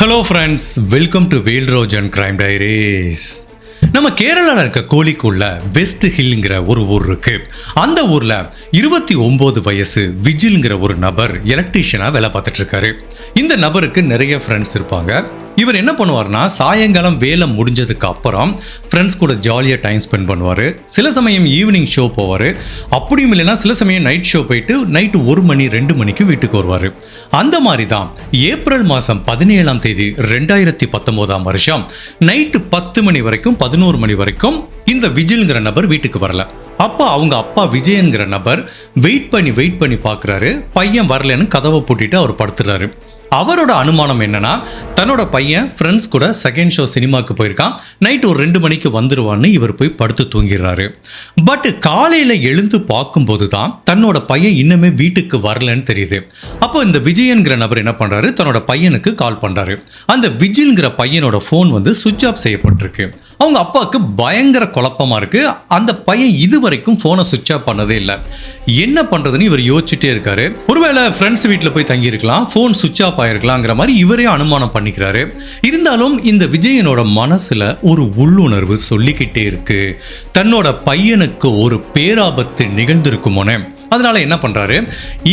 Hello friends, welcome to வேல்ரோஜ் and crime diaries. நம்ம கேரளாவில் இருக்க கோழிக்குள்ள வெஸ்ட் ஹில்ங்கிற ஒரு ஊர் இருக்கு. அந்த ஊர்ல 29 வயசு விஜில்ங்கிற ஒரு நபர் எலக்ட்ரீஷியனா வேலை பார்த்துட்டு இருக்காரு. இந்த நபருக்கு நிறைய ஃப்ரெண்ட்ஸ் இருப்பாங்க. இவர் என்ன பண்ணுவார்னா, சாயங்காலம் வேலை முடிஞ்சதுக்கு அப்புறம் ஃப்ரெண்ட்ஸ் கூட ஜாலியாக டைம் ஸ்பெண்ட் பண்ணுவார். சில சமயம் ஈவினிங் ஷோ போவார். அப்படியும் இல்லைன்னா சில சமயம் நைட் ஷோ போயிட்டு நைட்டு 1 மணி 2 மணிக்கு வீட்டுக்கு வருவார். அந்த மாதிரி தான் ஏப்ரல் மாதம் 17ஆம் தேதி 2019ஆம் வருஷம் நைட்டு 10 மணி வரைக்கும் 11 மணி வரைக்கும் இந்த விஜில்ங்கிற நபர் வீட்டுக்கு வரல. அப்போ அவங்க அப்பா விஜயன்கிற நபர் வெயிட் பண்ணி பார்க்குறாரு. பையன் வரலன்னு கதவை பூட்டிட்டு அவர் படுத்துறாரு. அவரோட அனுமானம் என்னன்னா, தன்னோட பையன் ஃப்ரெண்ட்ஸ் கூட செகண்ட் ஷோ சினிமாவுக்கு போயிருக்கான், நைட்டு ஒரு 2 மணிக்கு வந்துடுவான்னு இவர் போய் படுத்து தூங்கிடுறாரு. பட் காலையில் எழுந்து பார்க்கும்போது தான் தன்னோட பையன் இன்னுமே வீட்டுக்கு வரலன்னு தெரியுது. அப்போ இந்த விஜயன்கிற நபர் என்ன பண்ணுறாரு, தன்னோட பையனுக்கு கால் பண்ணுறாரு. அந்த விஜில்ங்கிற பையனோட ஃபோன் சுவிட்ச் ஆஃப் செய்யப்பட்டிருக்கு. அவங்க அப்பாவுக்கு பயங்கர குழப்பமாக இருக்குது. அந்த பையன் இது வரைக்கும் ஃபோனை சுவிட்ச் ஆஃப் பண்ணதே இல்லை. என்ன பண்ணுறதுன்னு இவர் யோசிச்சுட்டே இருக்காரு. ஒருவேளை ஃப்ரெண்ட்ஸ் வீட்டில் போய் தங்கியிருக்கலாம், ஃபோன் சுவிட்ச் ஆஃப் ஆயிருக்கலாங்கிற மாதிரி இவரே அனுமானம் பண்ணிக்கிறாரு. இருந்தாலும் இந்த விஜயனோட மனசுல ஒரு உள்ளுணர்வு சொல்லிக்கிட்டே இருக்கு, தன்னோட பையனுக்கு ஒரு பேராபத்து நிகழ்ந்திருக்குமோனே. அதனால என்ன பண்றாரு,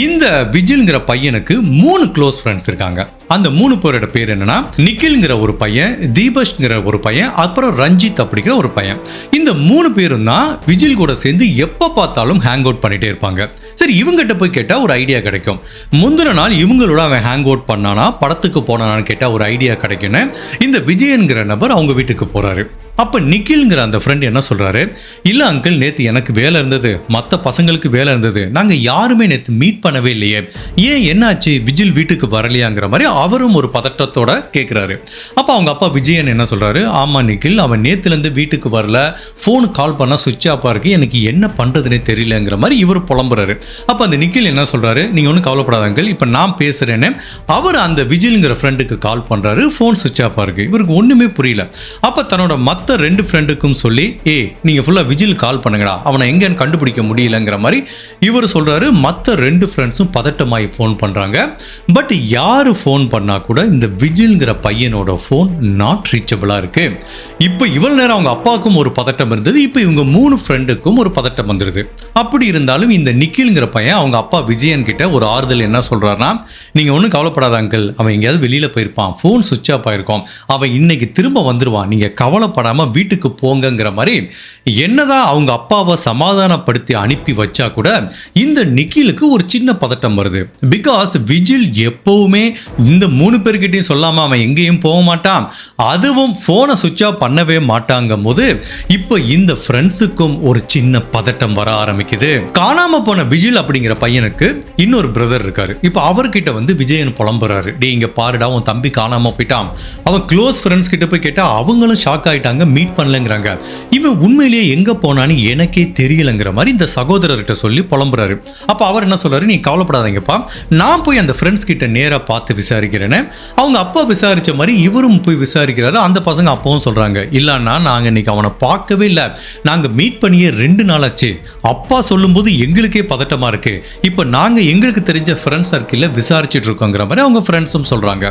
இந்த விஜில்ங்கிற பையனுக்கு 3 க்ளோஸ் ஃப்ரெண்ட்ஸ் இருக்காங்க. அந்த 3 பேரோட பேர் என்னன்னா, நிக்கில்ங்கிற ஒரு பையன், தீபஷ்ங்கிற ஒரு பையன், அப்புறம் ரஞ்சித் அப்படிங்கிற ஒரு பையன். இந்த 3 பேரும் தான் விஜில் கூட சேர்ந்து எப்ப பார்த்தாலும் ஹேங் அவுட் பண்ணிட்டே இருப்பாங்க. சரி, இவங்கிட்ட போய் கேட்டா ஒரு ஐடியா கிடைக்கும். முந்தின நாள் இவங்களோட அவன் ஹேங் அவுட் பண்ணானா, படத்துக்கு போனானான்னு கேட்டா ஒரு ஐடியா கிடைக்குன்னு இந்த விஜயன்கிற நபர் அவங்க வீட்டுக்கு போறாரு. அப்போ நிக்கில்ங்கிற அந்த ஃப்ரெண்ட் என்ன சொல்கிறாரு, இல்லை அங்கிள், நேற்று எனக்கு வேலை இருந்தது, மற்ற பசங்களுக்கு வேலை இருந்தது, நாங்கள் யாருமே நேற்று மீட் பண்ணவே இல்லையே, ஏன் என்னாச்சு, விஜில் வீட்டுக்கு வரலையாங்கிற மாதிரி அவரும் ஒரு பதட்டத்தோட கேட்குறாரு. அப்போ அவங்க அப்பா விஜயன் என்ன சொல்கிறாரு, ஆமாம் நிக்கில், அவன் நேற்றுலேருந்து வீட்டுக்கு வரல, ஃபோனுக்கு கால் பண்ணால் சுவிட்ச் ஆஃபாக இருக்குது, எனக்கு என்ன பண்ணுறதுனே தெரியலங்கிற மாதிரி இவர் புலம்புறாரு. அப்போ அந்த நிக்கில் என்ன சொல்கிறாரு, நீங்கள் ஒன்றும் கவலைப்படாத அங்கிள், இப்போ நான் பேசுகிறேன்னு அவர் அந்த விஜில்ங்கிற ஃப்ரெண்டுக்கு கால் பண்ணுறாரு. ஃபோன் சுவிட்ச் ஆஃபாக இருக்குது. இவருக்கு ஒன்றுமே புரியல. அப்போ தன்னோட மற்ற 2 ஃப்ரெண்டுக்கும் சொல்லி, நீங்க ஃபுல்லா விஜில் கால் பண்ணுங்கடா, அவனை எங்கன்னு கண்டுபிடிக்க முடியலங்கிற மாதிரி இவர் சொல்றாரு. மற்ற 2 ஃப்ரெண்ட்ஸும் பதட்டமாயி ஃபோன் பண்றாங்க. பட் யாரு ஃபோன் பண்ணா கூட இந்த விஜில்ங்கிற பையனோட ஃபோன் நாட் ரீச்சபிளா இருக்கு. இப்போ இவ்வளவு நேரம் அவங்க அப்பாவுக்கும் ஒரு பதட்டம் இருந்தது, இப்போ இவங்க 3 ஃப்ரெண்டுக்கும் ஒரு பதட்டம் வந்துருது. அப்படி இருந்தாலும் இந்த நிக்கில்ங்கிற பையன் அவங்க அப்பா விஜயன் கிட்ட ஒரு ஆறுதல் என்ன சொல்றாருன்னா, நீங்க ஒன்றும் கவலைப்படாத அங்கிள், அவன் எங்கேயாவது வெளியில போயிருப்பான், ஃபோன் சுவிட்ச் ஆஃப் ஆயிருக்கும், அவன் இன்னைக்கு திரும்ப வந்துருவான், நீங்க கவலைப்படாம வீட்டுக்கு போங்கிற மாதிரி என்னதான் அவங்க அப்பாவை சமாதானப்படுத்தி அனுப்பி வச்சா கூட இந்த நிக்கிலுக்கு ஒரு சின்ன பதட்டம் வருது. பிகாஸ் விஜில் எப்பவுமே இந்த 3 பேர்கிட்டையும் சொல்லாம அவன் எங்கேயும் போக மாட்டான், அதுவும் போனை சுவிட்ச் ஆஃப் பண்ணவே மாட்டாங்கும் போது இப்போ இந்த ஃப்ரெண்ட்ஸுக்கும் ஒரு சின்ன பதட்டம் வர ஆரம்பிக்குது. காணாம போன விஜில் அப்படிங்கிற பையனுக்கு இன்னொரு பிரதர் இருக்காரு. இப்போ அவர்கிட்ட விஜயன் புலம்புறாரு, டே இங்க பாருடா, உன் தம்பி காணாம போயிட்டான். அவன் க்ளோஸ் ஃப்ரெண்ட்ஸ் கிட்ட போய் கேட்டா அவங்களும் ஷாக் ஆயிட்டாங்க, மீட் பண்ணலங்கிறாங்க, இவன் உண்மையிலேயே எங்க போனான்னு எனக்கே தெரியலங்கிற மாதிரி இந்த சகோதரர்கிட்ட சொல்லி புலம்புறாரு. அப்ப அவர் என்ன சொல்றாரு, நீ கவலைப்படாதீங்கப்பா, நான் போய் அந்த ஃப்ரெண்ட்ஸ் கிட்ட நேரா பார்த்து விசாரிக்கிறேன்னு அவங்க அப்பா விசாரிச்ச மாதிரி இவரும் போய் விசாரிக்கிறாரு. அந்த பசங்க அப்பவும் சொல்றாங்க, இல்லன்னா நாங்க இன்னைக்கு அவனை பார்க்கவே இல்லை, நாங்க மீட் பண்ணியே 2 நாள் ஆச்சு, அப்பா சொல்லும் போது எங்களுக்கே பதட்டமா இருக்கு, இப்ப நாங்க எங்களுக்கு தெரிஞ்ச ஃப்ரெண்ட்ஸ் சர்க்கிள்ல விசாரிச்சுட்டு இருக்கோங்கிற மாதிரி அவங்க ஃப்ரெண்ட்ஸும் சொல்றாங்க.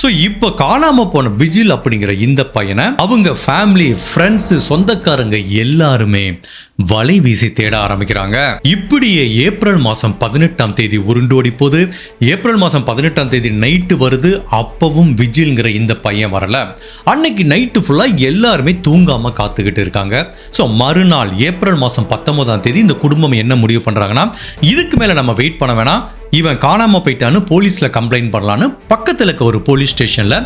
ஸோ இப்போ காணாம போன விஜில் அப்படிங்கிற இந்த பையனை அவங்க ஃபேமிலி, ஃப்ரெண்ட்ஸ், சொந்தக்காரங்க எல்லாருமே வலை வீசி தேட ஆரம்பிக்கிறாங்க. இப்படியே ஏப்ரல் மாதம் 18ஆம் தேதி உருண்டோடி போது. ஏப்ரல் மாதம் 18ஆம் தேதி நைட்டு வருது. அப்பவும் விஜில்ங்கிற இந்த பையன் வரல. அன்னைக்கு நைட்டு ஃபுல்லாக எல்லாருமே தூங்காம காத்துக்கிட்டு இருக்காங்க. ஸோ மறுநாள் ஏப்ரல் மாதம் 19ஆம் தேதி இந்த குடும்பம் என்ன முடிவு பண்ணுறாங்கன்னா, இதுக்கு மேலே நம்ம வெயிட் பண்ண வேணாம், இவன் காணாம போயிட்டான்னு போலீஸ்ல கம்ப்ளைண்ட் பண்ணலான்னு பக்கத்துல இருக்க ஒரு போலீஸ் ஸ்டேஷன்ல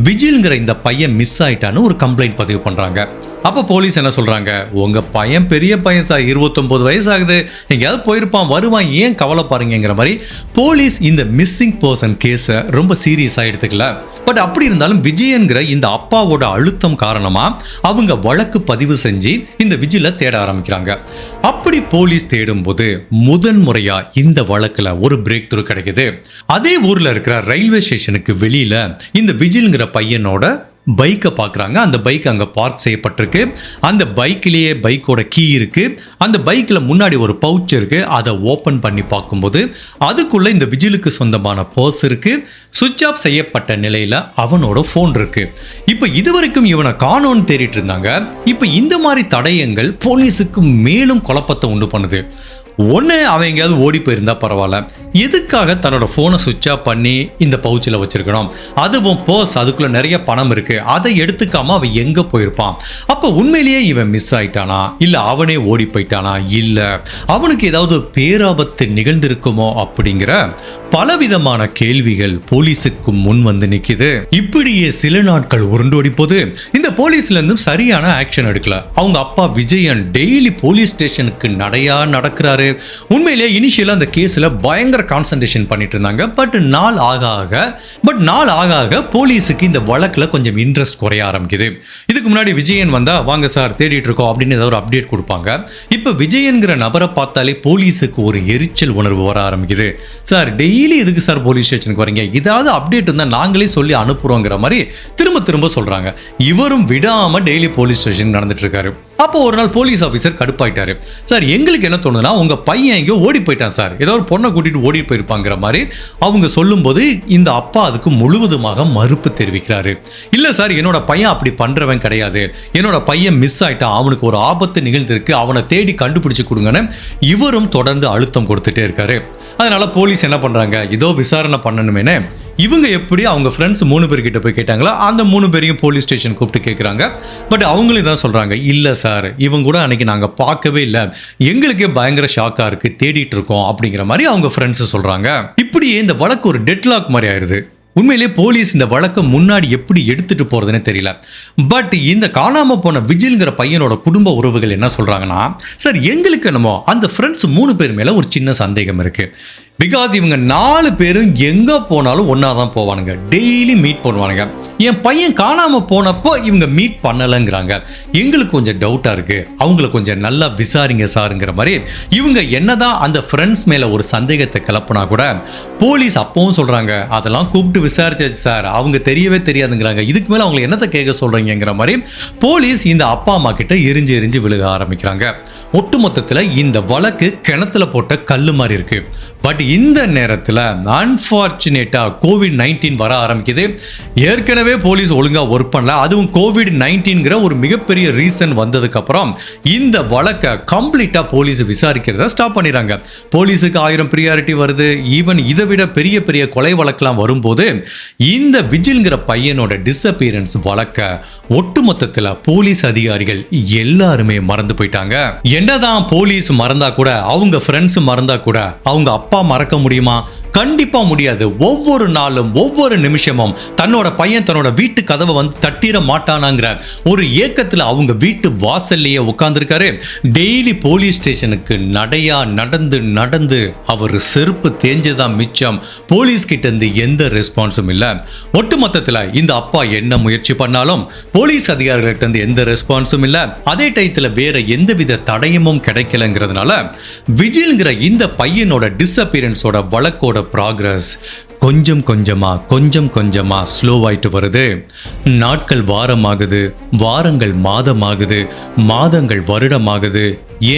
விஜில்ங்கிற இந்த பையன் மிஸ் ஆயிட்டான்னு ஒரு கம்ப்ளைண்ட் பதிவு பண்றாங்க. அப்ப போலீஸ் என்ன சொல்றாங்க, உங்க பையன் பெரிய பையன் சார், 29 வயசு ஆகுது, எங்கேயாவது போயிருப்பான், வருவான், ஏன் கவலை பாருங்கிற மாதிரி போலீஸ் இந்த மிஸ்ஸிங் பர்சன் கேஸை ரொம்ப சீரியஸா எடுத்துக்கல. பட் அப்படி இருந்தாலும் விஜயன்கிற இந்த அப்பாவோட அழுத்தம் காரணமா அவங்க வழக்கு பதிவு செஞ்சு இந்த விஜில தேட ஆரம்பிக்கிறாங்க. அப்படி போலீஸ் தேடும் போது முதன்முறையா இந்த வழக்குல ஒரு பிரேக் த்ரூ கிடைக்குது. அதே ஊர்ல இருக்கிற ரயில்வே ஸ்டேஷனுக்கு வெளியில இந்த விஜில்ங்கிற பையனோட பைக்கை பார்க்குறாங்க. அந்த பைக் அங்கே பார்க் செய்யப்பட்டிருக்கு. அந்த பைக்கிலேயே பைக்கோட கீ இருக்குது. அந்த பைக்கில் முன்னாடி ஒரு பவுச் இருக்குது. அதை ஓப்பன் பண்ணி பார்க்கும்போது அதுக்குள்ளே இந்த விஜிலுக்கு சொந்தமான பர்ஸ் இருக்குது. சுவிட்ச் ஆஃப் செய்யப்பட்ட நிலையில் அவனோட ஃபோன் இருக்குது. இப்போ இதுவரைக்கும் இவனை காணோன்னு தேடிட்டு இருந்தாங்க. இப்போ இந்த மாதிரி தடயங்கள் போலீஸுக்கு மேலும் குழப்பத்தை உண்டு பண்ணுது. ஒன்று, அவன் எங்கேயாவது ஓடி போயிருந்தா பரவாயில்ல, எதுக்காக தன்னோட ஃபோனை சுவிட்ச் ஆஃப் பண்ணி இந்த பவுச்சில் வச்சிருக்கணும்? அதுவும் பர்ஸ், அதுக்குள்ளே நிறைய பணம் இருக்குது, அதை எடுத்துக்காம அவன் எங்கே போயிருப்பான்? அப்போ உண்மையிலேயே இவன் மிஸ் ஆயிட்டானா, இல்லை அவனே ஓடி போயிட்டானா, இல்லை அவனுக்கு ஏதாவது பேராபத்து நிகழ்ந்திருக்குமோ அப்படிங்கிற பலவிதமான கேள்விகள் போலீஸுக்கு முன் வந்து நிற்கிது. இப்படியே சில நாட்கள் உருண்டோடி போது இந்த போலீஸ்ல இருந்தும் சரியான ஆக்ஷன் எடுக்கல. அவங்க அப்பா விஜயன் டெய்லி போலீஸ் ஸ்டேஷனுக்கு நடையா நடக்கிறாரு. உண்மையிலேயே இனிஷியலா அந்த கேஸ்ல பயங்கர கான்சன்ட்ரேஷன் பண்ணிட்டு இருந்தாங்க. பட் நாள் ஆக ஆக போலீஸுக்கு இந்த வழக்குல கொஞ்சம் இன்ட்ரெஸ்ட் குறைய ஆரம்பிக்குது. இதுக்கு முன்னாடி விஜயன் வந்தா வாங்க சார் தேடிட்டு இருக்கோம் அப்படின்னு ஏதாவது ஒரு அப்டேட் கொடுப்பாங்க. இப்ப விஜயன்கிற நபரை பார்த்தாலே போலீஸுக்கு ஒரு எரிச்சல் உணர்வு வர ஆரம்பிக்குது. சார் டெய்லி எதுக்கு சார் போலீஸ் ஸ்டேஷனுக்கு வரீங்க? ஏதாவது அப்டேட் இருந்தா நாங்களே சொல்லி அனுப்புறோங்கிற மாதிரி திரும்ப சொல்றாங்க. இவரும் விடாம டெய்லி போலீஸ் ஸ்டேஷன் நடந்துட்டு இருக்காரு. அப்போ ஒரு நாள் போலீஸ் ஆஃபீஸர் கடுப்பாயிட்டாரு. சார் எங்களுக்கு என்ன தோணுதுன்னா, உங்க பையன் எங்கேயோ ஓடி போயிட்டான் சார், ஏதோ ஒரு பொண்ணை கூட்டிட்டு ஓடி போயிருப்பாங்கிற மாதிரி அவங்க சொல்லும்போது இந்த அப்பா அதுக்கு முழுவதுமாக மறுப்பு தெரிவிக்கிறாரு. இல்ல சார், என்னோட பையன் அப்படி பண்றவன் கிடையாது, என்னோட பையன் மிஸ் ஆயிட்டான், அவனுக்கு ஒரு ஆபத்து நிகழ்ந்திருக்கு, அவனை தேடி கண்டுபிடிச்சு கொடுங்கன்னு இவரும் தொடர்ந்து அழுத்தம் கொடுத்துட்டே இருக்காரு. அதனால போலீஸ் என்ன பண்றாங்க, ஏதோ விசாரணை பண்ணணுமேனு இவங்க எப்படி அவங்க ஃப்ரெண்ட்ஸ் 3 பேர்கிட்ட போய் கேட்டாங்களோ அந்த 3 பேரையும் போலீஸ் ஸ்டேஷன் கூப்பிட்டு கேட்குறாங்க. பட் அவங்களே தான் சொல்றாங்க, இல்லை சார் இவங்க கூட அன்னைக்கு நாங்கள் பார்க்கவே இல்லை, எங்களுக்கே பயங்கர ஷாக்காக இருக்கு, தேடிட்டு இருக்கோம் அப்படிங்கிற மாதிரி அவங்க ஃப்ரெண்ட்ஸ் சொல்றாங்க. இப்படியே இந்த வழக்கு ஒரு டெட்லாக் மாதிரி ஆயிடுது. உண்மையிலேயே போலீஸ் இந்த வழக்கை முன்னாடி எப்படி எடுத்துட்டு போறதுன்னு தெரியல. பட் இந்த காணாம போன விஜில்ங்கிற பையனோட குடும்ப உறவுகள் என்ன சொல்றாங்கன்னா, சார் எங்களுக்கு என்னமோ அந்த ஃப்ரெண்ட்ஸ் 3 பேர் மேல ஒரு சின்ன சந்தேகம் இருக்கு. பிகாஸ் இவங்க 4 பேரும் எங்க போனாலும் ஒன்னா தான் போவானுங்க, டெய்லி மீட் பண்ணுவானுங்க. என் பையன் காணாம போனப்போ இவங்க மீட் பண்ணலங்கிறாங்க. எங்களுக்கு கொஞ்சம் டவுட்டா இருக்கு, அவங்கள கொஞ்சம் நல்லா விசாரிங்க சாருங்கிற மாதிரி இவங்க என்னதான் அந்த ஃப்ரெண்ட்ஸ் மேல ஒரு சந்தேகத்தை கிளப்புனா கூட போலீஸ் அப்பவும் சொல்றாங்க, அதெல்லாம் கூப்பிட்டு விசாரிச்சாச்சு சார், அவங்க தெரியவே தெரியாதுங்கிறாங்க, இதுக்கு மேல அவங்களை என்னத்தை கேட்க சொல்றீங்கிற மாதிரி போலீஸ் இந்த அப்பா அம்மா கிட்ட எரிஞ்சு விழுக ஆரம்பிக்கிறாங்க. ஒட்டுமொத்தத்தில் இந்த வழக்கு கிணத்துல போட்ட கல்லு மாதிரி இருக்கு. பட் இந்த நேரத்தில் அன்பார்ச்சுனேட்டா COVID-19 வர ஆரம்பிக்குது. ஏற்கனவே போலீஸ் ஒழுங்கா ஒர்க் பண்ணல, அதுவும் COVID-19ங்கிற ஒரு மிகப்பெரிய ரீசன் வந்ததுக்கு அப்புறம் இந்த வழக்கை கம்ப்ளீட்டா போலீஸ் விசாரிக்கிறத ஸ்டாப் பண்ணிடுறாங்க. போலீஸுக்கு 1000 ப்ரியாரிட்டி வருது. ஈவன் இதை விட பெரிய கொலை வழக்கெல்லாம் வரும்போது இந்த விஜில்ங்கிற பையனோட டிஸ்அப்பியரன்ஸ் வழக்க ஒட்டுமொத்தத்தில் போலீஸ் அதிகாரிகள் எல்லாருமே மறந்து போயிட்டாங்க. என்னதான் போலீஸ் மறந்தா கூட, அவங்க ஃப்ரெண்ட்ஸ் மறந்தா கூட அவங்க அப்பா மறக்க முடியுமா? கண்டிப்பா முடியாது. ஒவ்வொரு நாளும் ஒவ்வொரு நிமிஷமும் தன்னோட பையன் தன்னோட வீட்டு கதவை வந்து தட்டிட மாட்டானாங்கிற ஒரு ஏக்கத்துல அவங்க வீட்டு வாசல்லையே உட்கார்ந்துருக்காரு. டெய்லி போலீஸ் ஸ்டேஷனுக்கு நடையா நடந்து அவர் செருப்பு தேஞ்சதான் மிச்சம். போலீஸ் கிட்ட இருந்து எந்த ரெஸ்பான்ஸும் இல்ல. ஒட்டுமொத்தத்துல இந்த அப்பா என்ன முயற்சி பண்ணாலும் போலீஸ் அதிகாரிகிட்ட இருந்து எந்த ரெஸ்பான்ஸும் இல்ல. அதே டயத்துல வேற எந்தவித தடயமும் கிடைக்கலங்கிறதுனால விஜில்ங்கிற இந்த பையனோட டிஸ்அப்பியரன்ஸோட வழக்கோட ப்ராக்ரஸ் கொஞ்சம் கொஞ்சமா ஸ்லோவாயிட்டு வருது. நாட்கள் வாரமாகுது, வாரங்கள் மாதமாகுது, மாதங்கள் வருடமாகுது,